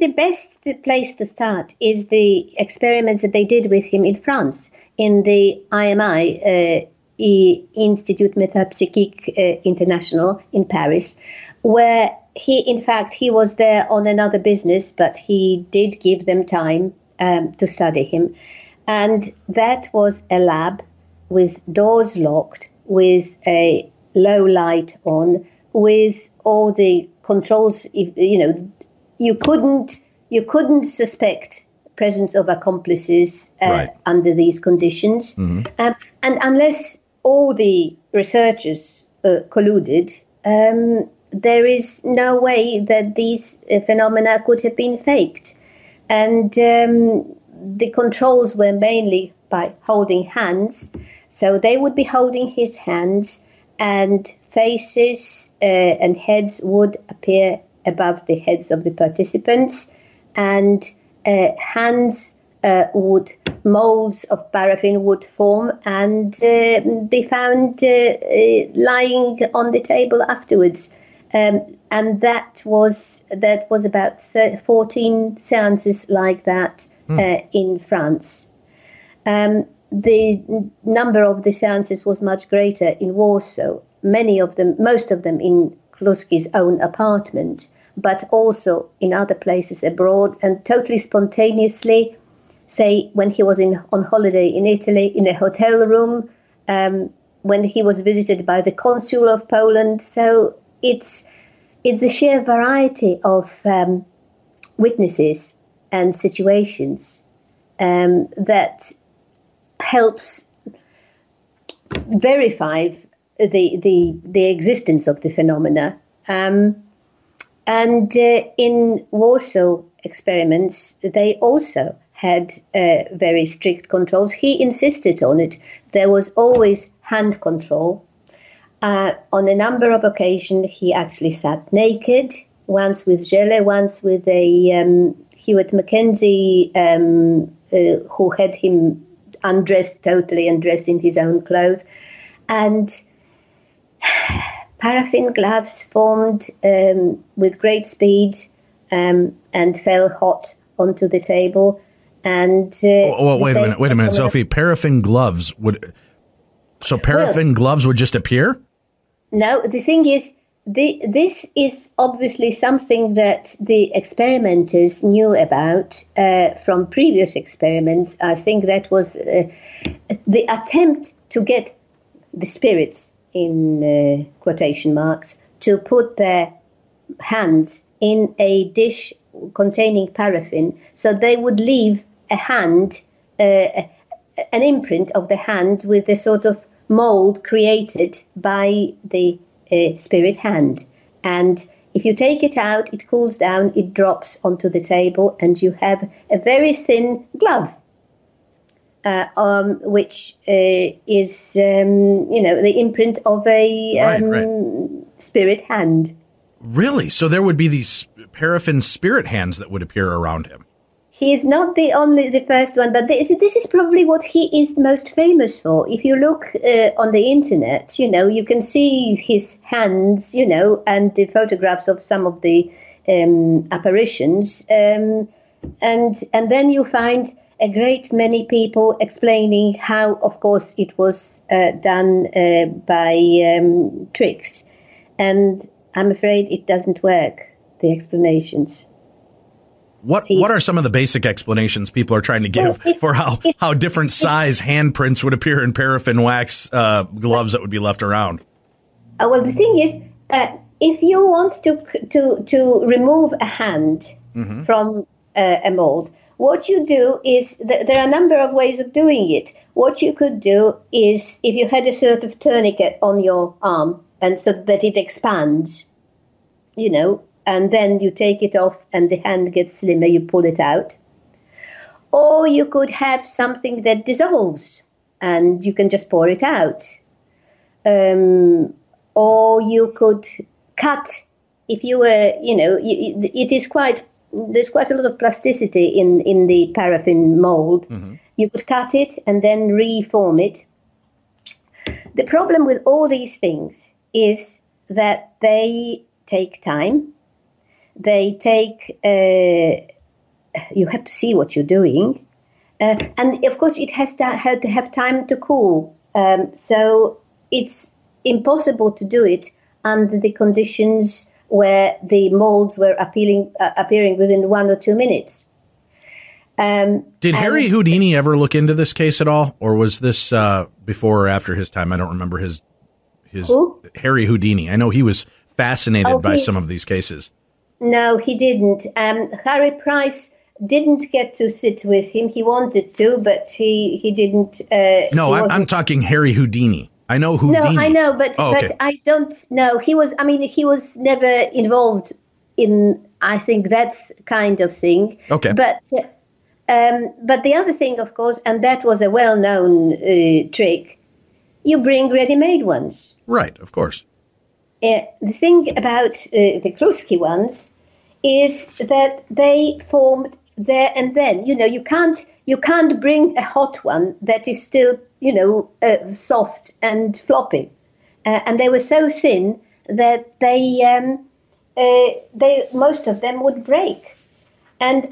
[SPEAKER 3] the best place to start is the experiments that they did with him in France, in the IMI, Institut Métapsychique International in Paris, where he was there on another business, but he did give them time to study him. And that was a lab with doors locked, with a low light on, with all the controls. You couldn't suspect presence of accomplices under these conditions. Mm-hmm. And unless all the researchers colluded, there is no way that these phenomena could have been faked. And the controls were mainly by holding hands. So they would be holding his hands and faces and heads would appear above the heads of the participants, and molds of paraffin would form and be found lying on the table afterwards. And that was about 14 seances like that in France. The number of the seances was much greater in Warsaw. Most of them in Kluski's own apartment, but also in other places abroad, and totally spontaneously, say when he was on holiday in Italy, in a hotel room, when he was visited by the consul of Poland. So it's a sheer variety of witnesses and situations that helps verify the existence of the phenomena. And in Warsaw experiments, they also had very strict controls. He insisted on it. There was always hand control. On a number of occasions, he actually sat naked, once with Gele, once with a Hewitt Mackenzie, who had him totally undressed in his own clothes. And paraffin gloves formed with great speed and fell hot onto the table. And
[SPEAKER 1] wait a minute, Sophie. Paraffin gloves gloves would just appear?
[SPEAKER 3] No, the thing is, this is obviously something that the experimenters knew about from previous experiments. I think that was the attempt to get the spirits, in quotation marks, to put their hands in a dish containing paraffin, so they would leave a hand, an imprint of the hand with the sort of mold created by the spirit hand. And if you take it out, it cools down, it drops onto the table, and you have a very thin glove, which is, the imprint of a spirit hand.
[SPEAKER 1] Really? So there would be these paraffin spirit hands that would appear around him.
[SPEAKER 3] He is not the first one, but this is probably what he is most famous for. If you look on the internet, you can see his hands, and the photographs of some of the apparitions, and then you find a great many people explaining how, of course, it was done by tricks, and I'm afraid it doesn't work. The explanations.
[SPEAKER 1] What are some of the basic explanations people are trying to give for how different size handprints would appear in paraffin wax gloves that would be left around?
[SPEAKER 3] Well, the thing is, if you want to remove a hand from a mold, what you do is there are a number of ways of doing it. What you could do is, if you had a sort of tourniquet on your arm, and so that it expands, and then you take it off and the hand gets slimmer, you pull it out. Or you could have something that dissolves and you can just pour it out. Or you could cut, if you were, there's quite a lot of plasticity in the paraffin mold. Mm-hmm. You could cut it and then reform it. The problem with all these things is that they take time. They take, you have to see what you're doing. And of course, it has to have time to cool. So it's impossible to do it under the conditions where the molds were appearing within 1 or 2 minutes.
[SPEAKER 1] Did Harry Houdini ever look into this case at all? Or was this before or after his time? I don't remember his
[SPEAKER 3] who?
[SPEAKER 1] Harry Houdini. I know he was fascinated by some of these cases.
[SPEAKER 3] No, he didn't. Harry Price didn't get to sit with him. He wanted to, but he didn't.
[SPEAKER 1] I'm talking Harry Houdini. I know Houdini.
[SPEAKER 3] No, I know, but I don't know. He was never involved in, I think, that kind of thing.
[SPEAKER 1] Okay.
[SPEAKER 3] But the other thing, of course, and that was a well-known trick, you bring ready-made ones.
[SPEAKER 1] Right, of course.
[SPEAKER 3] The thing about the Kluski ones is that they formed there and then. You can't bring a hot one that is still, soft and floppy. And they were so thin that they most of them would break. And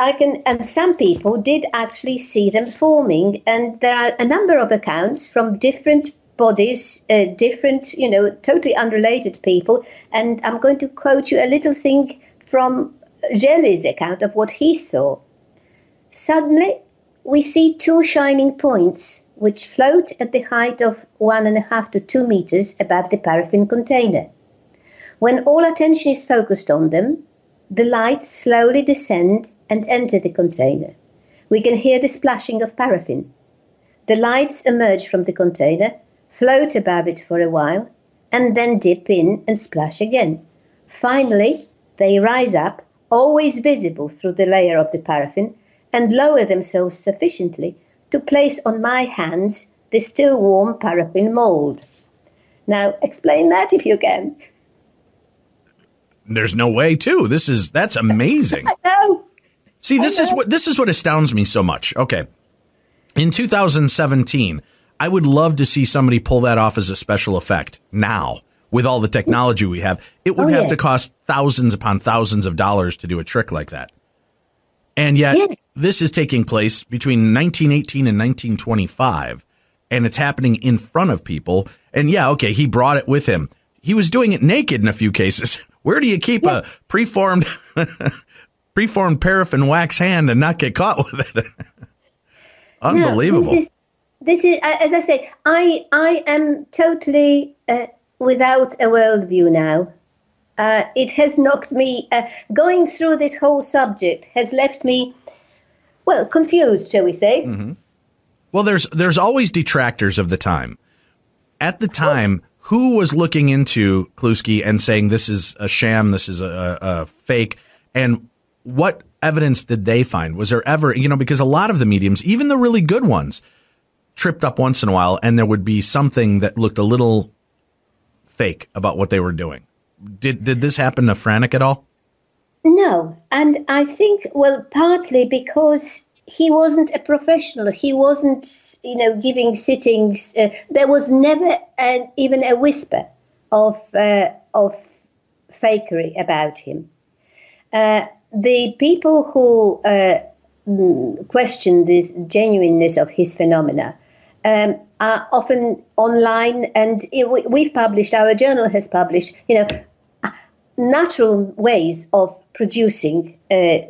[SPEAKER 3] some people did actually see them forming. And there are a number of accounts from different bodies, different, totally unrelated people. And I'm going to quote you a little thing from Gelli's account of what he saw. Suddenly, we see two shining points which float at the height of 1.5 to 2 meters above the paraffin container. When all attention is focused on them, the lights slowly descend and enter the container. We can hear the splashing of paraffin. The lights emerge from the container, float above it for a while, and then dip in and splash again. Finally, they rise up, always visible through the layer of the paraffin, and lower themselves sufficiently to place on my hands the still warm paraffin mold. Now, explain that if you can.
[SPEAKER 1] There's no way to. That's amazing.
[SPEAKER 3] I know.
[SPEAKER 1] See, this is what astounds me so much. Okay. In 2017, I would love to see somebody pull that off as a special effect now with all the technology we have. It would have to cost thousands upon thousands of dollars to do a trick like that. And yet this is taking place between 1918 and 1925, and it's happening in front of people. And he brought it with him. He was doing it naked in a few cases. Where do you keep a preformed paraffin wax hand and not get caught with it? Unbelievable.
[SPEAKER 3] No, this is, as I say, I am totally without a worldview now. It has knocked me, going through this whole subject has left me, confused, shall we say.
[SPEAKER 1] Mm-hmm. Well, there's always detractors of the time. At the time, who was looking into Kluski and saying this is a sham, this is a fake, and what evidence did they find? Was there ever, because a lot of the mediums, even the really good ones, tripped up once in a while, and there would be something that looked a little fake about what they were doing. Did this happen to Franek at all?
[SPEAKER 3] No, and I think, partly because he wasn't a professional. He wasn't, giving sittings. There was never even a whisper of fakery about him. The people who question the genuineness of his phenomena are often online, and we've published, our journal has published, natural ways of producing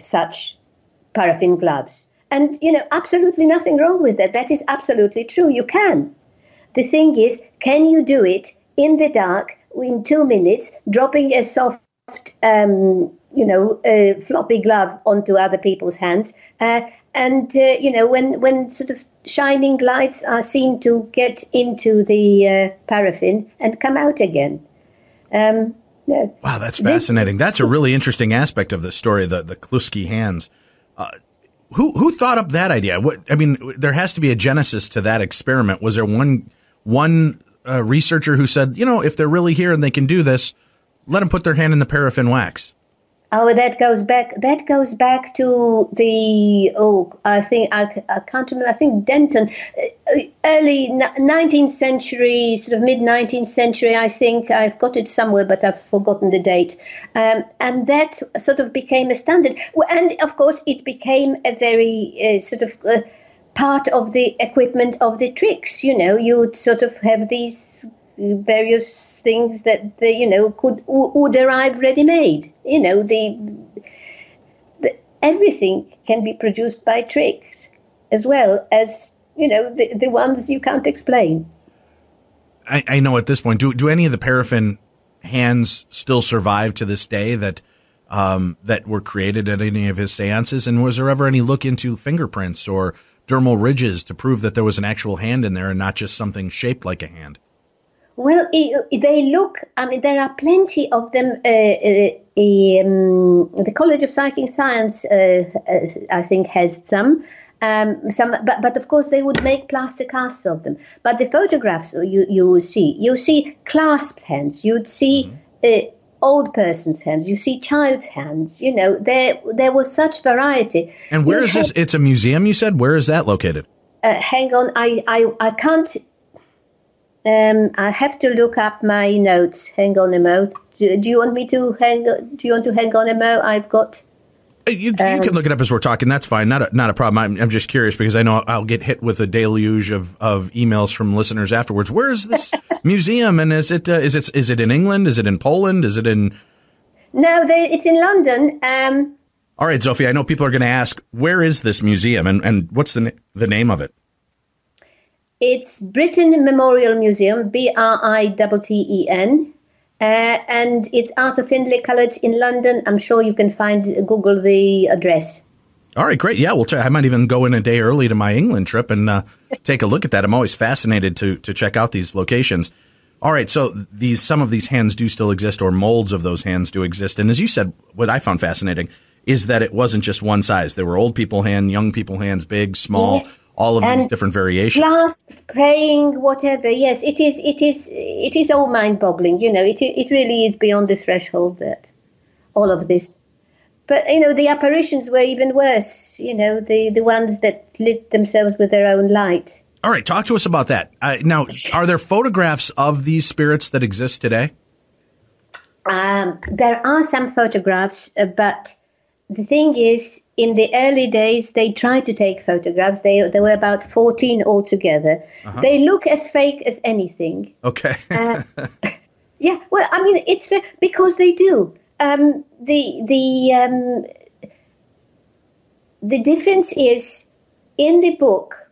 [SPEAKER 3] such paraffin gloves. And, absolutely nothing wrong with that. That is absolutely true. You can. The thing is, can you do it in the dark in 2 minutes, dropping a soft, floppy glove onto other people's hands? When sort of shining lights are seen to get into the paraffin and come out again.
[SPEAKER 1] Wow, that's fascinating. That's a really interesting aspect of the story, the Kluski hands. Who thought up that idea? There has to be a genesis to that experiment. Was there one researcher who said, if they're really here and they can do this, let them put their hand in the paraffin wax?
[SPEAKER 3] Oh, that goes back to the, I can't remember, I think Denton, early 19th century, sort of mid-19th century, I think. I've got it somewhere, but I've forgotten the date. And that sort of became a standard. And, of course, it became a very part of the equipment of the tricks. You'd sort of have these various things that would arrive ready-made. Everything can be produced by tricks, as well as the ones you can't explain.
[SPEAKER 1] I know at this point, do any of the paraffin hands still survive to this day that were created at any of his seances? And was there ever any look into fingerprints or dermal ridges to prove that there was an actual hand in there and not just something shaped like a hand?
[SPEAKER 3] Well, they look, there are plenty of them. The College of Psychic Science, I think, has some. But of course they would make plaster casts of them. But the photographs you see clasped hands, you'd see old person's hands, you see child's hands. There was such variety.
[SPEAKER 1] And where is this? It's a museum, you said? Where is that located?
[SPEAKER 3] Hang on, I can't. I have to look up my notes. Hang on a mo. Do you want me to hang? Do you want to hang on a mo? I've got.
[SPEAKER 1] You can look it up as we're talking. That's fine. Not a problem. I'm just curious because I know I'll get hit with a deluge of emails from listeners afterwards. Where is this museum? And is it in England? Is it in Poland? Is it in?
[SPEAKER 3] No, it's in London.
[SPEAKER 1] All right, Zofia. I know people are going to ask, where is this museum and what's the name of it?
[SPEAKER 3] It's Britain Memorial Museum, BRITTEN, and it's Arthur Findlay College in London. I'm sure you can Google the address.
[SPEAKER 1] All right, great. Yeah, I might even go in a day early to my England trip and take a look at that. I'm always fascinated to check out these locations. All right, so some of these hands do still exist, or molds of those hands do exist. And as you said, what I found fascinating is that it wasn't just one size. There were old people hands, young people hands, big, small. Yes. All of these different variations.
[SPEAKER 3] Clasp, praying, whatever. Yes, it is all mind-boggling. It really is beyond the threshold that all of this. But the apparitions were even worse. The ones that lit themselves with their own light.
[SPEAKER 1] All right, talk to us about that. Now, are there photographs of these spirits that exist today?
[SPEAKER 3] There are some photographs, but the thing is, in the early days, they tried to take photographs. There were about 14 altogether. Uh-huh. They look as fake as anything.
[SPEAKER 1] Okay.
[SPEAKER 3] Yeah, well, I mean, it's because they do. The difference is, in the book,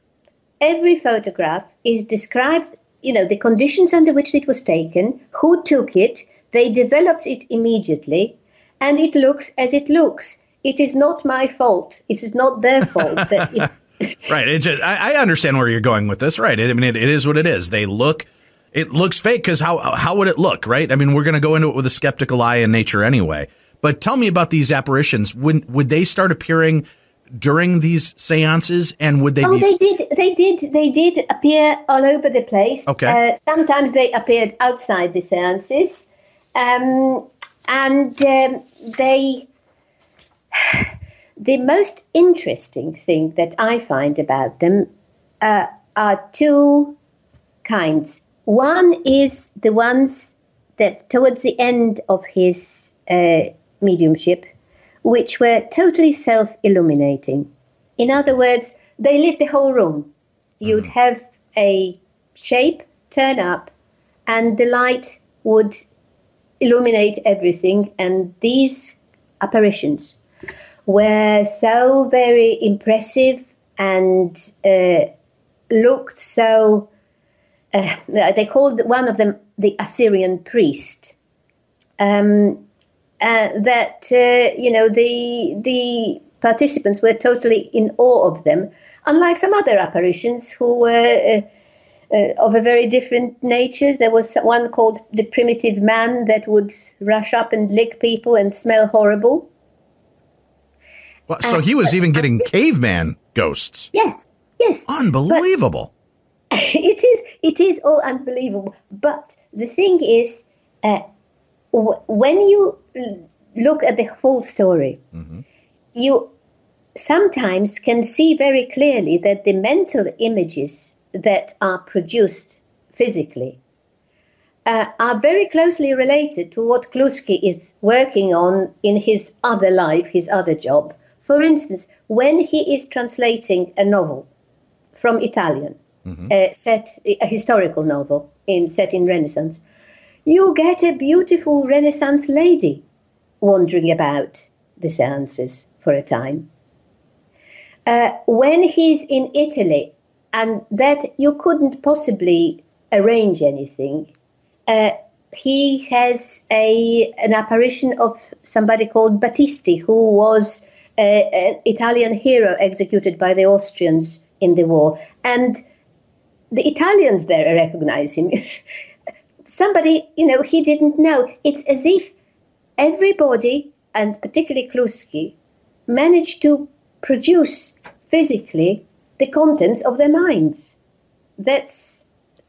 [SPEAKER 3] every photograph is described, the conditions under which it was taken, who took it, they developed it immediately, and it looks as it looks. It is not my fault. It is not their fault.
[SPEAKER 1] Right. I understand where you're going with this. Right. I mean, it is what it is. It looks fake because how would it look? Right. I mean, we're going to go into it with a skeptical eye in nature anyway. But tell me about these apparitions. Would they start appearing during these seances? And would they be?
[SPEAKER 3] They did appear all over the place.
[SPEAKER 1] Okay.
[SPEAKER 3] Sometimes they appeared outside the seances. The most interesting thing that I find about them are two kinds. One is the ones that towards the end of his mediumship, which were totally self-illuminating. In other words, they lit the whole room. You'd have a shape turn up and the light would illuminate everything. And these apparitions were so very impressive and looked so, they called one of them the Assyrian priest, the participants were totally in awe of them, unlike some other apparitions who were of a very different nature. There was one called the primitive man that would rush up and lick people and smell horrible.
[SPEAKER 1] Well, so he was even getting caveman ghosts.
[SPEAKER 3] Yes.
[SPEAKER 1] Unbelievable.
[SPEAKER 3] It is all unbelievable. But the thing is, when you look at the whole story, you sometimes can see very clearly that the mental images that are produced physically are very closely related to what Kluski is working on in his other life, his other job. For instance, when he is translating a novel from Italian, a historical novel set in Renaissance, you get a beautiful Renaissance lady wandering about the seances for a time. When he's in Italy, and that you couldn't possibly arrange anything, he has an apparition of somebody called Battisti, who was an Italian hero executed by the Austrians in the war. And the Italians there recognize him. Somebody, he didn't know. It's as if everybody, and particularly Kluski, managed to produce physically the contents of their minds. That's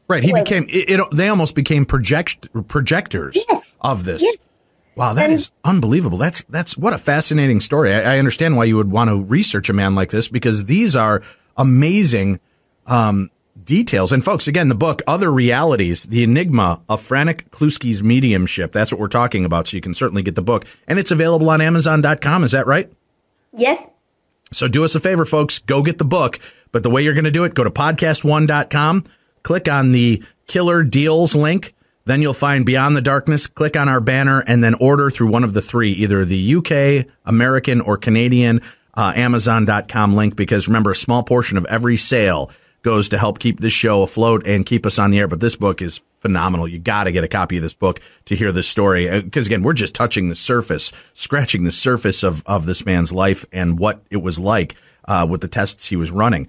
[SPEAKER 1] right. He became. They almost became projectors.
[SPEAKER 3] Yes.
[SPEAKER 1] Of this.
[SPEAKER 3] Yes.
[SPEAKER 1] Wow, that is unbelievable. That's what a fascinating story. I understand why you would want to research a man like this, because these are amazing details. And folks, again, the book, Other Realities, The Enigma of Frank Kluski's Mediumship. That's what we're talking about. So you can certainly get the book. And it's available on Amazon.com. Is that right?
[SPEAKER 3] Yes.
[SPEAKER 1] So do us a favor, folks. Go get the book. But the way you're going to do it, go to podcast1.com, click on the Killer Deals link. Then you'll find Beyond the Darkness, click on our banner, and then order through one of the three, either the UK, American, or Canadian Amazon.com link, because remember, a small portion of every sale goes to help keep this show afloat and keep us on the air. But this book is phenomenal. You got to get a copy of this book to hear this story, because, again, we're just touching the surface, scratching the surface of this man's life and what it was like with the tests he was running.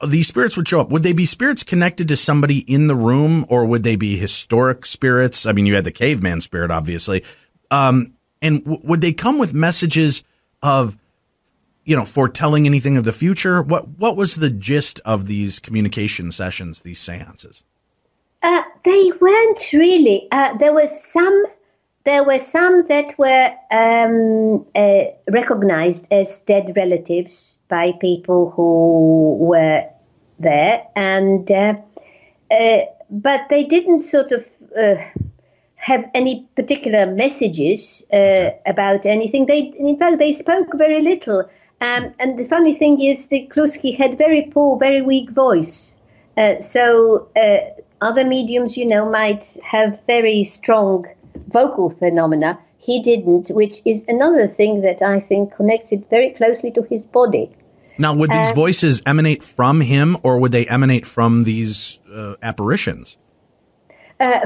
[SPEAKER 1] These spirits would show up. Would they be spirits connected to somebody in the room, or would they be historic spirits? I mean, you had the caveman spirit, obviously. And would they come with messages of, foretelling anything of the future? What was the gist of these communication sessions, these seances?
[SPEAKER 3] They weren't really. There were some that were recognized as dead relatives by people who were there, and but they didn't sort of have any particular messages about anything. In fact, they spoke very little. And the funny thing is, the Kluski had very poor, very weak voice. So other mediums, might have very strong vocal phenomena. He didn't, which is another thing that I think connected very closely to his body.
[SPEAKER 1] Now, would these voices emanate from him, or would they emanate from these apparitions?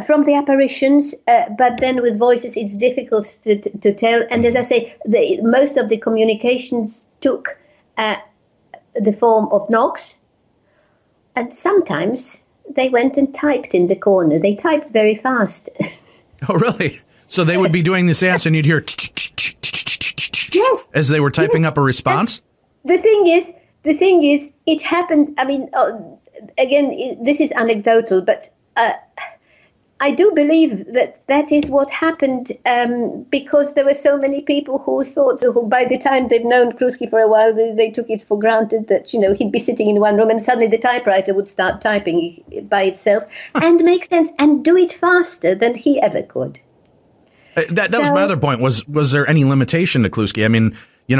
[SPEAKER 3] From the apparitions, but then with voices, it's difficult to tell. And as I say, most of the communications took the form of knocks, and sometimes they went and typed in the corner. They typed very fast.
[SPEAKER 1] Oh, really? So they would be doing the seance, and you'd hear
[SPEAKER 3] yes,
[SPEAKER 1] as they were typing up a response?
[SPEAKER 3] The thing is, it happened. I mean, again, this is anecdotal, but I do believe that is what happened because there were so many people who thought, who by the time they've known Kluski for a while, they took it for granted that, he'd be sitting in one room and suddenly the typewriter would start typing by itself and make sense and do it faster than he ever could.
[SPEAKER 1] That was my other point. Was there any limitation to Kluski? I mean,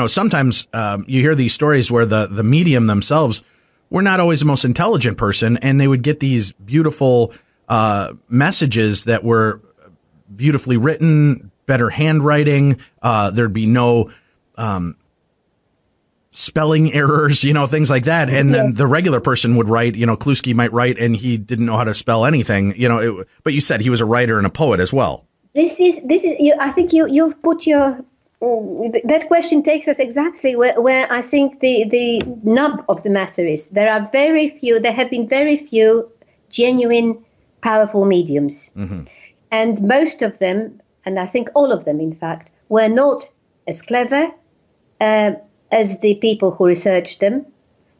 [SPEAKER 1] sometimes you hear these stories where the medium themselves were not always the most intelligent person, and they would get these beautiful messages that were beautifully written, better handwriting. There'd be no spelling errors, things like that. And then the regular person would write, Kluski might write, and he didn't know how to spell anything, but you said he was a writer and a poet as well.
[SPEAKER 3] This is. I think you've put your. That question takes us exactly where I think the nub of the matter is. There have been very few genuine, powerful mediums. Mm-hmm. And most of them, and I think all of them, in fact, were not as clever as the people who researched them.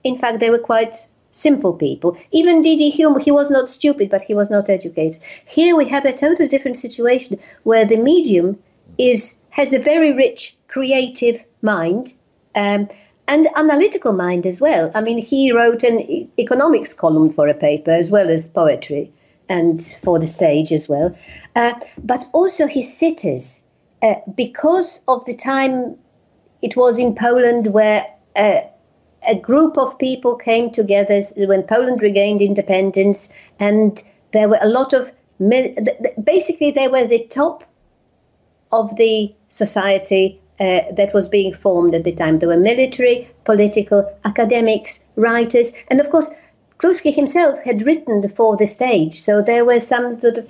[SPEAKER 3] In fact, they were quite simple people. Even D.D. Hume, he was not stupid, but he was not educated. Here we have a totally different situation where the medium has a very rich, creative mind and analytical mind as well. I mean, he wrote an economics column for a paper as well as poetry and for the stage as well. But also his sitters, because of the time it was in Poland where a group of people came together when Poland regained independence, and there were a lot of, basically they were the top of the society that was being formed at the time. There were military, political, academics, writers, and of course Kluski himself had written for the stage, so there were some sort of,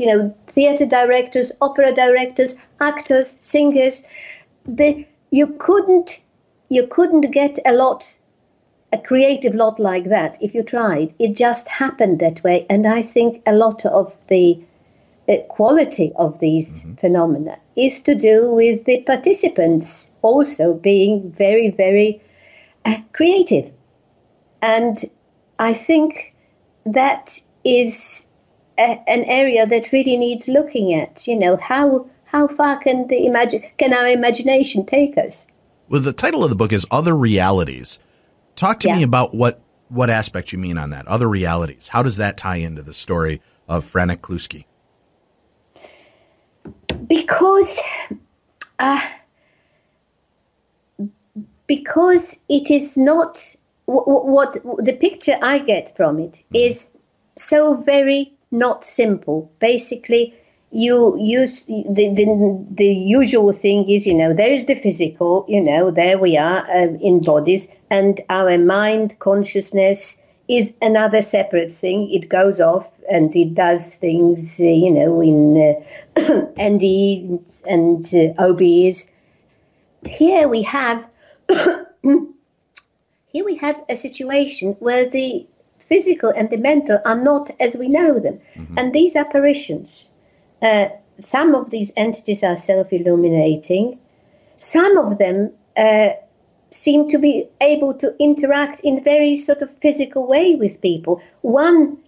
[SPEAKER 3] theatre directors, opera directors, actors, singers. You couldn't get a creative lot like that if you tried. It just happened that way, and I think a lot of the quality of these phenomena is to do with the participants also being very, very creative. And I think that is an area that really needs looking at. How far can our imagination take us?
[SPEAKER 1] Well, the title of the book is Other Realities. Talk to me about what aspect you mean on that, Other Realities. How does that tie into the story of Franek Kluski?
[SPEAKER 3] Because it is not what the picture I get from it is so very not simple. Basically, you use the usual thing is, there is the physical, there we are in bodies, and our mind consciousness is another separate thing. It goes off and it does things, in ND and OBs. Here we have a situation where the physical and the mental are not as we know them. Mm-hmm. And these apparitions, some of these entities are self-illuminating. Some of them seem to be able to interact in very sort of physical way with people. One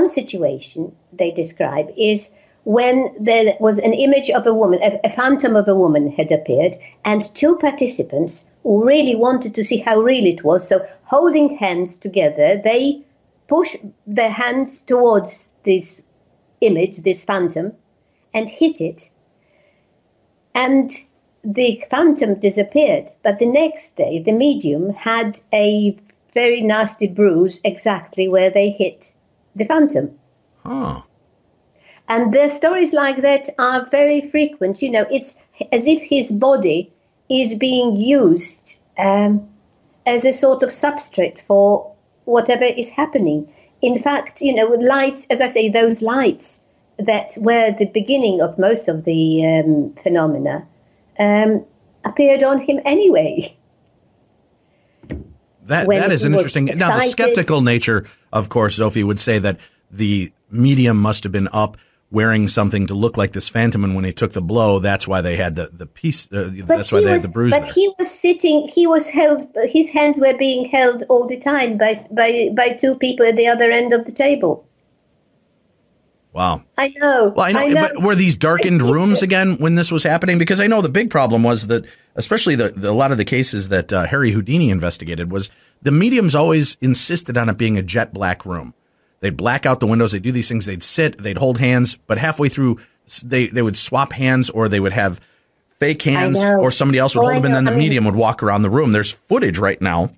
[SPEAKER 3] situation they describe is when there was an image of a woman, a phantom of a woman had appeared, and two participants who really wanted to see how real it was, so holding hands together, they push their hands towards this image, this phantom, and hit it. And the phantom disappeared. But the next day, the medium had a very nasty bruise exactly where they hit the phantom.
[SPEAKER 1] Oh.
[SPEAKER 3] And the stories like that are very frequent. It's as if his body is being used as a sort of substrate for whatever is happening. In fact, lights, as I say, those lights that were the beginning of most of the phenomena appeared on him anyway.
[SPEAKER 1] That is interesting. Now, the skeptical nature, of course, Sophie, would say that the medium must have been up wearing something to look like this phantom, and when he took the blow, that's why they had the piece. That's why they had the bruise.
[SPEAKER 3] But he was sitting. He was held. His hands were being held all the time by two people at the other end of the table.
[SPEAKER 1] Wow.
[SPEAKER 3] I know.
[SPEAKER 1] Well, I know. But were these darkened rooms again when this was happening? Because I know the big problem was that, especially a lot of the cases that Harry Houdini investigated, was the mediums always insisted on it being a jet black room. They'd black out the windows. They'd do these things. They'd sit. They'd hold hands. But halfway through, they would swap hands, or they would have fake hands, or somebody else would hold them, and then the medium would walk around the room. There's footage right now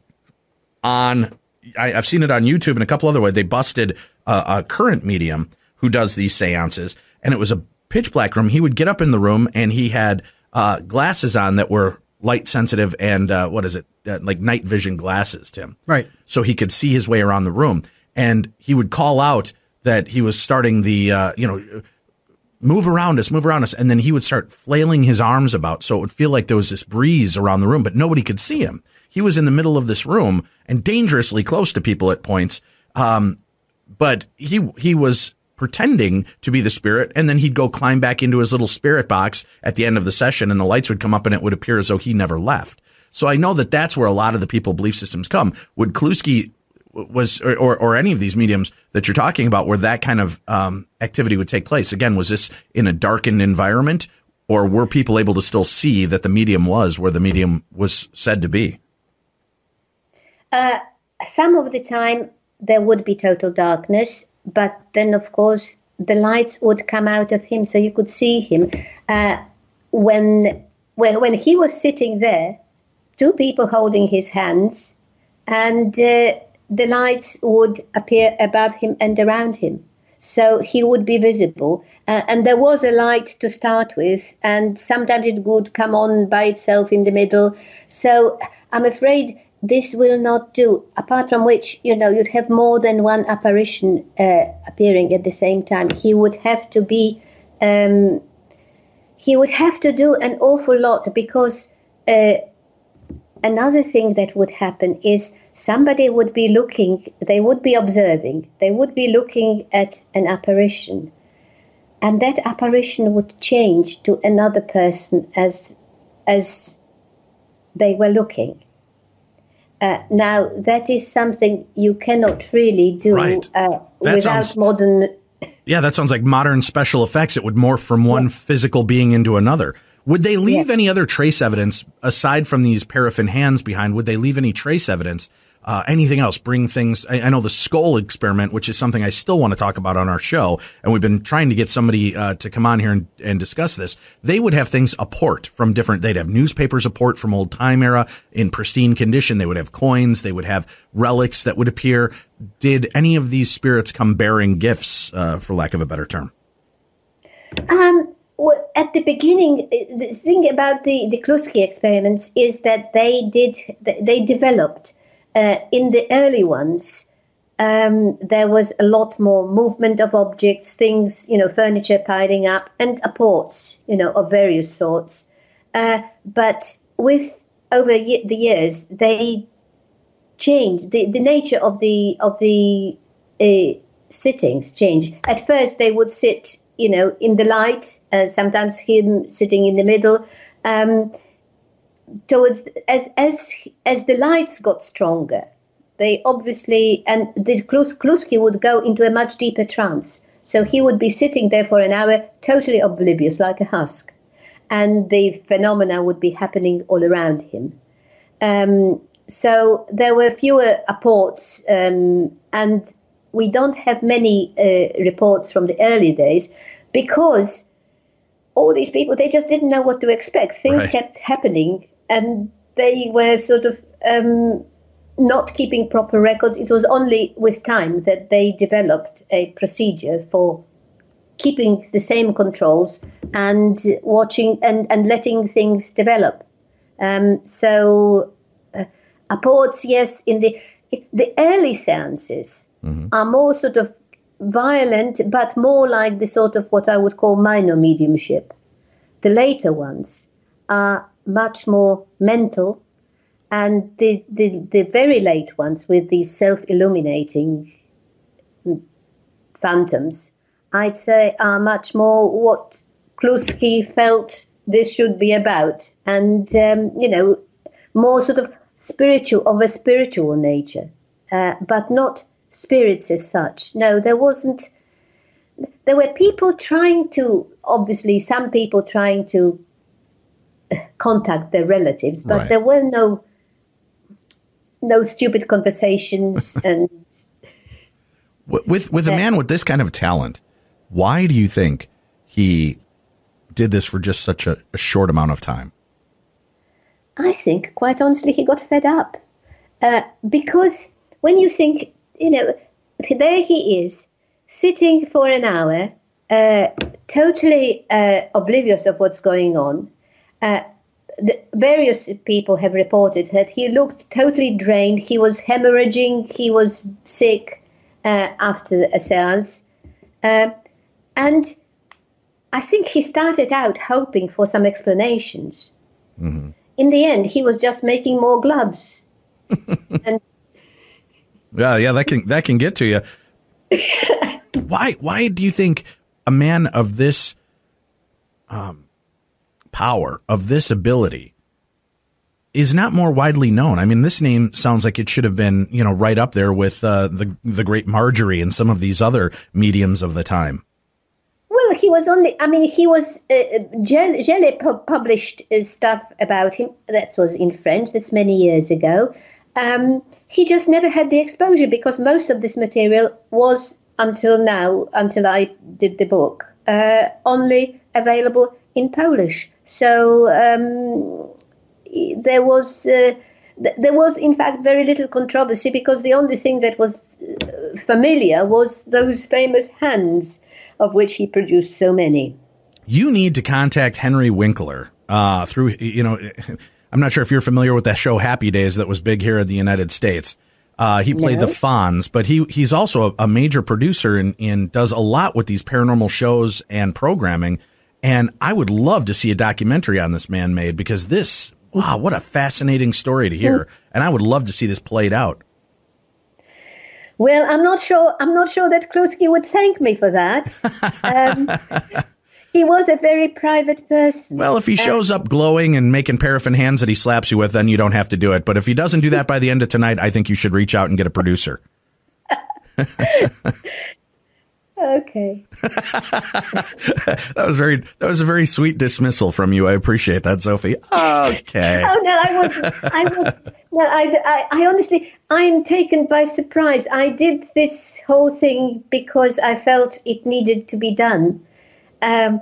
[SPEAKER 1] I've seen it on YouTube and a couple other ways. They busted a current medium who does these seances, and it was a pitch black room. He would get up in the room, and he had glasses on that were light sensitive and like night vision glasses, Tim.
[SPEAKER 2] Right.
[SPEAKER 1] So he could see his way around the room. And he would call out that he was starting the, move around us. And then he would start flailing his arms about. So it would feel like there was this breeze around the room, but nobody could see him. He was in the middle of this room and dangerously close to people at points. But he was pretending to be the spirit. And then he'd go climb back into his little spirit box at the end of the session, and the lights would come up and it would appear as though he never left. So I know that that's where a lot of the people belief systems come. Would Kluski was or any of these mediums that you're talking about where that kind of activity would take place? Again, was this in a darkened environment, or were people able to still see that the medium was where the medium was said to be?
[SPEAKER 3] Some of the time there would be total darkness, but then of course the lights would come out of him so you could see him. When he was sitting there, two people holding his hands, and the lights would appear above him and around him. So he would be visible. And there was a light to start with, and sometimes it would come on by itself in the middle. So I'm afraid this will not do, apart from which, you'd have more than one apparition appearing at the same time. He would have to be, he would have to do an awful lot, because another thing that would happen is somebody would be looking, they would be observing, they would be looking at an apparition, and that apparition would change to another person as they were looking. Now, that is something you cannot really do without modern...
[SPEAKER 1] Yeah, that sounds like modern special effects. It would morph from one physical being into another. Would they leave any other trace evidence, aside from these paraffin hands behind, would they leave any trace evidence? Anything else? Bring things. I know the skull experiment, which is something I still want to talk about on our show, and we've been trying to get somebody to come on here and discuss this. They would have things apport from different. They'd have newspapers apport from old time era in pristine condition. They would have coins. They would have relics that would appear. Did any of these spirits come bearing gifts, for lack of a better term?
[SPEAKER 3] Well, at the beginning, the thing about the Kluski experiments is that they developed. In the early ones, there was a lot more movement of objects, things, furniture piling up, and apports, of various sorts. But over the years, they changed. The nature of the sittings changed. At first, they would sit, in the light, sometimes him sitting in the middle. Towards as the lights got stronger, they obviously, and the Kluski would go into a much deeper trance. So he would be sitting there for an hour, totally oblivious, like a husk, and the phenomena would be happening all around him. So there were fewer apports, and we don't have many reports from the early days because all these people, they just didn't know what to expect. Things kept happening. And they were sort of not keeping proper records. It was only with time that they developed a procedure for keeping the same controls and watching and letting things develop. So apports, yes, in the early seances are more sort of violent, but more like the sort of what I would call minor mediumship. The later ones are much more mental, and the very late ones with these self-illuminating phantoms, I'd say, are much more what Kluski felt this should be about, and more sort of of a spiritual nature, but not spirits as such. No, there wasn't. There were people trying to, obviously, some people trying to contact their relatives, but there were no stupid conversations. And
[SPEAKER 1] with a man with this kind of talent, why do you think he did this for just such a short amount of time?
[SPEAKER 3] I think, quite honestly, he got fed up. Because when you think, there he is, sitting for an hour, totally oblivious of what's going on. Various people have reported that he looked totally drained. He was hemorrhaging. He was sick after a seance. And I think he started out hoping for some explanations. Mm-hmm. In the end, he was just making more gloves. And
[SPEAKER 1] yeah, that can get to you. Why do you think a man of this power, of this ability, is not more widely known? I mean, this name sounds like it should have been, right up there with the great Marjorie and some of these other mediums of the time.
[SPEAKER 3] Well, he was Gele published stuff about him. That was in French. That's many years ago. He just never had the exposure because most of this material was, until I did the book, only available in Polish. So there was in fact very little controversy because the only thing that was familiar was those famous hands, of which he produced so many.
[SPEAKER 1] You need to contact Henry Winkler through, I'm not sure if you're familiar with that show Happy Days that was big here in the United States. He played the Fonz, but he's also a major producer and does a lot with these paranormal shows and programming. And I would love to see a documentary on this man made because wow, what a fascinating story to hear. And I would love to see this played out.
[SPEAKER 3] Well, I'm not sure that Kluski would thank me for that. he was a very private person.
[SPEAKER 1] Well, if he shows up glowing and making paraffin hands that he slaps you with, then you don't have to do it. But if he doesn't do that by the end of tonight, I think you should reach out and get a producer.
[SPEAKER 3] Okay.
[SPEAKER 1] That was a very sweet dismissal from you. I appreciate that, Sophie. Okay.
[SPEAKER 3] Oh no, I honestly, I'm taken by surprise. I did this whole thing because I felt it needed to be done. I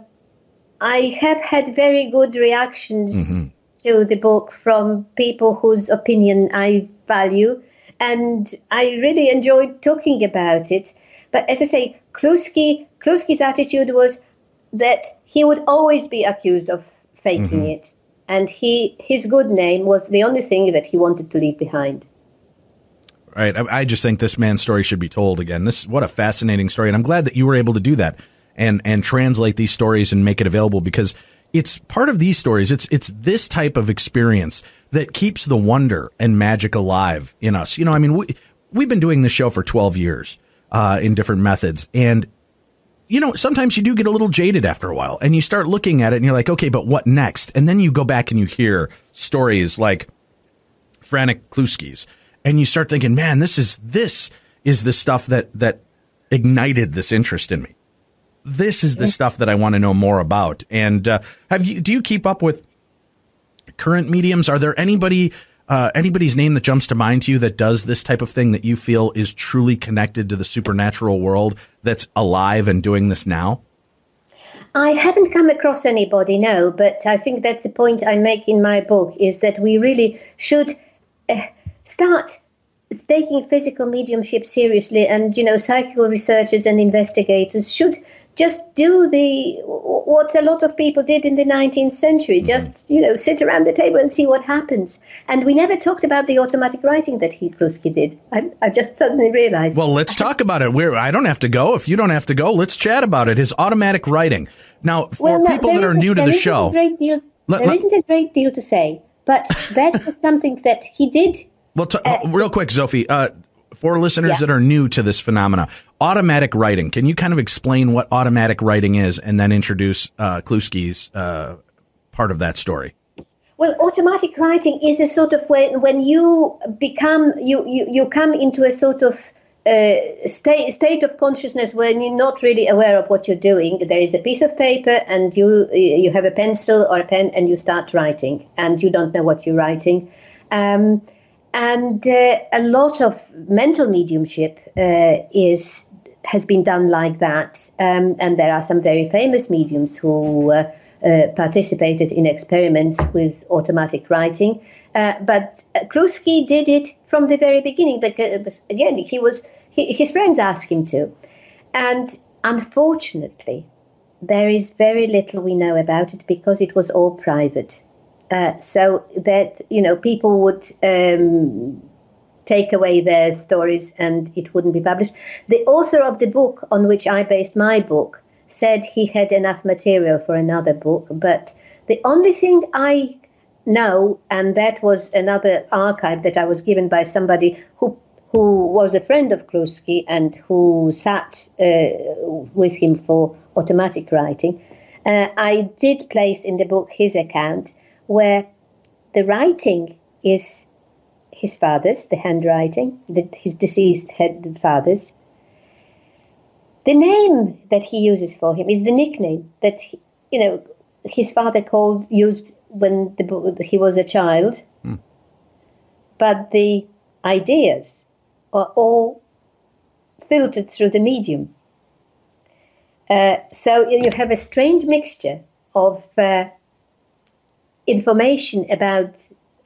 [SPEAKER 3] have had very good reactions to the book from people whose opinion I value, and I really enjoyed talking about it. But as I say, Kluski's attitude was that he would always be accused of faking it. And his good name was the only thing that he wanted to leave behind.
[SPEAKER 1] Right. I just think this man's story should be told again. What a fascinating story. And I'm glad that you were able to do that and translate these stories and make it available, because it's part of these stories. It's this type of experience that keeps the wonder and magic alive in us. You know, I mean, we've been doing this show for 12 years in different methods. And, you know, sometimes you do get a little jaded after a while and you start looking at it and you're like, okay, but what next? And then you go back and you hear stories like Frantic Kluski's and you start thinking, man, this is the stuff that ignited this interest in me. This is the stuff that I want to know more about. And do you keep up with current mediums? Are there anybody's name that jumps to mind to you that does this type of thing that you feel is truly connected to the supernatural world, that's alive and doing this now?
[SPEAKER 3] I haven't come across anybody, no, but I think that's the point I make in my book, is that we really should start taking physical mediumship seriously, and, you know, psychical researchers and investigators should just do what a lot of people did in the 19th century, just, you know, sit around the table and see what happens. And we never talked about the automatic writing that Kluski did. I just suddenly realized.
[SPEAKER 1] Well, let's talk about it. I don't have to go. If you don't have to go, let's chat about it. His automatic writing. Now, for people that are new to the show.
[SPEAKER 3] There isn't a great deal to say, but that was something that he did.
[SPEAKER 1] Well, real quick, Sophie, for listeners that are new to this phenomena, automatic writing, can you kind of explain what automatic writing is and then introduce Kluski's part of that story?
[SPEAKER 3] Well, automatic writing is a sort of when you you come into a sort of state of consciousness when you're not really aware of what you're doing. There is a piece of paper and you have a pencil or a pen and you start writing and you don't know what you're writing. And a lot of mental mediumship has been done like that. And there are some very famous mediums who participated in experiments with automatic writing. But Kluski did it from the very beginning, because, again, his friends asked him to. And unfortunately, there is very little we know about it because it was all private. So that, you know, people would take away their stories and it wouldn't be published. The author of the book on which I based my book said he had enough material for another book. But the only thing I know, and that was another archive that I was given by somebody who was a friend of Kluski and who sat with him for automatic writing, I did place in the book his account, where the writing is his father's, the handwriting, his deceased father's. The name that he uses for him is the nickname that his father used when he was a child. But the ideas are all filtered through the medium. So you have a strange mixture of information about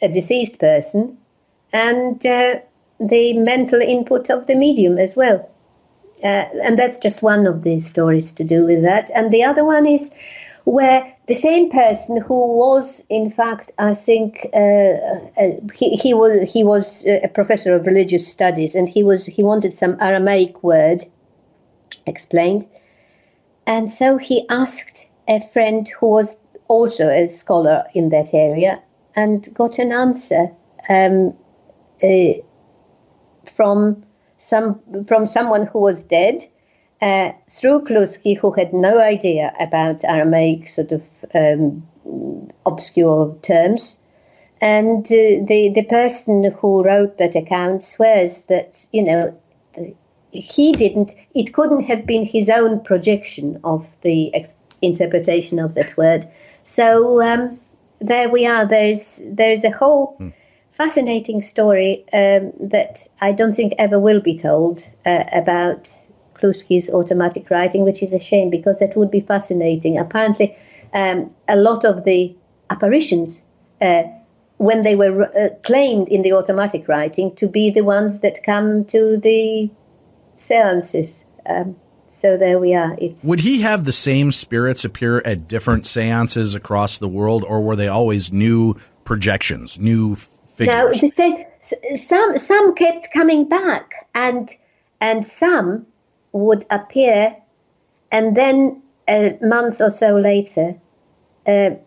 [SPEAKER 3] a deceased person and the mental input of the medium as well. And that's just one of the stories to do with that. And the other one is where the same person who was, in fact, I think he was a professor of religious studies, and he wanted some Aramaic word explained. And so he asked a friend who was also a scholar in that area, and got an answer from someone who was dead, through Kluski, who had no idea about Aramaic sort of obscure terms. And the person who wrote that account swears that, it couldn't have been his own projection of the interpretation of that word. So there we are. There's a whole fascinating story that I don't think ever will be told about Kluski's automatic writing, which is a shame because that would be fascinating. Apparently, a lot of the apparitions, when they were claimed in the automatic writing to be the ones that come to the seances. So there we are.
[SPEAKER 1] Would he have the same spirits appear at different seances across the world, or were they always new projections, new figures?
[SPEAKER 3] No, some kept coming back, and some would appear, and then a month or so later, they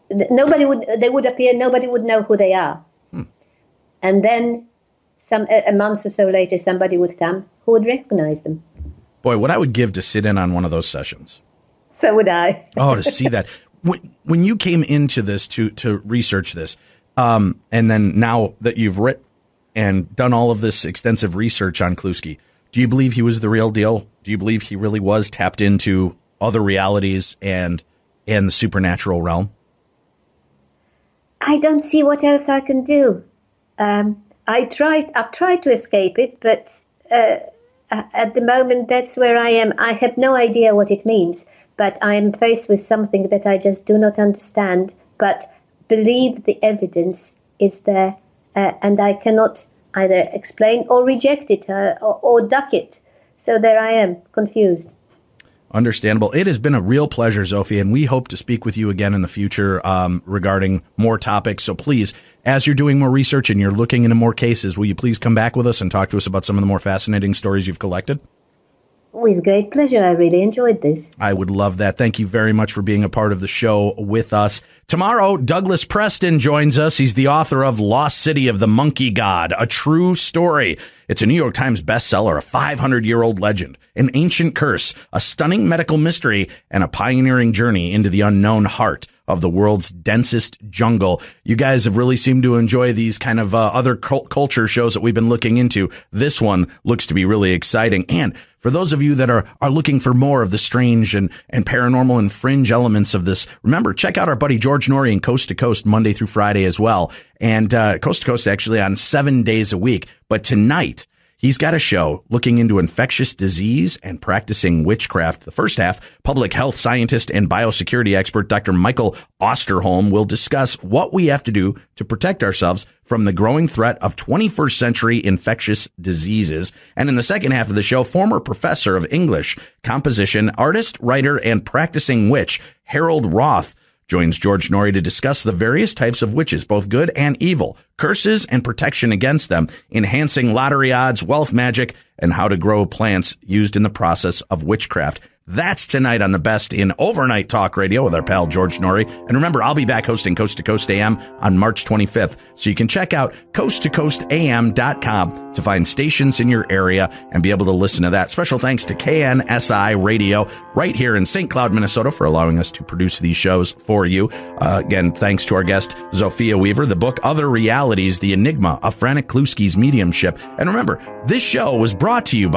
[SPEAKER 3] would appear. Nobody would know who they are, and then a month or so later, somebody would come who would recognize them.
[SPEAKER 1] Boy, what I would give to sit in on one of those sessions.
[SPEAKER 3] So would I.
[SPEAKER 1] Oh, to see that. When you came into this to research this, and then now that you've written and done all of this extensive research on Kluski, do you believe he was the real deal? Do you believe he really was tapped into other realities and the supernatural realm?
[SPEAKER 3] I don't see what else I can do. I've tried to escape it, but at the moment, that's where I am. I have no idea what it means, but I am faced with something that I just do not understand, but believe the evidence is there, and I cannot either explain or reject it or duck it. So there I am, confused.
[SPEAKER 1] Understandable. It has been a real pleasure, Zofia, and we hope to speak with you again in the future regarding more topics. So please, as you're doing more research and you're looking into more cases, will you please come back with us and talk to us about some of the more fascinating stories you've collected?
[SPEAKER 3] With great pleasure. I really enjoyed this.
[SPEAKER 1] I would love that. Thank you very much for being a part of the show with us. Tomorrow, Douglas Preston joins us. He's the author of Lost City of the Monkey God, a true story. It's a New York Times bestseller, a 500-year-old legend, an ancient curse, a stunning medical mystery, and a pioneering journey into the unknown heart of the world's densest jungle. You guys have really seemed to enjoy these kind of other culture shows that we've been looking into. This one looks to be really exciting. And for those of you that are looking for more of the strange and paranormal and fringe elements of this, remember, check out our buddy George Norrie in Coast to Coast Monday through Friday as well. And Coast to Coast actually on 7 days a week. But tonight, he's got a show looking into infectious disease and practicing witchcraft. The first half, public health scientist and biosecurity expert Dr. Michael Osterholm will discuss what we have to do to protect ourselves from the growing threat of 21st century infectious diseases. And in the second half of the show, former professor of English, composition, artist, writer, and practicing witch Harold Roth joins George Norrie to discuss the various types of witches, both good and evil, curses and protection against them, enhancing lottery odds, wealth magic, and how to grow plants used in the process of witchcraft. That's tonight on the Best in Overnight Talk Radio with our pal George Norrie. And remember, I'll be back hosting Coast to Coast AM on March 25th. So you can check out coasttocoastam.com to find stations in your area and be able to listen to that. Special thanks to KNSI Radio right here in St. Cloud, Minnesota for allowing us to produce these shows for you. Again, thanks to our guest, Zofia Weaver, the book Other Realities, The Enigma of Frank Kluski's Mediumship. And remember, this show was brought to you by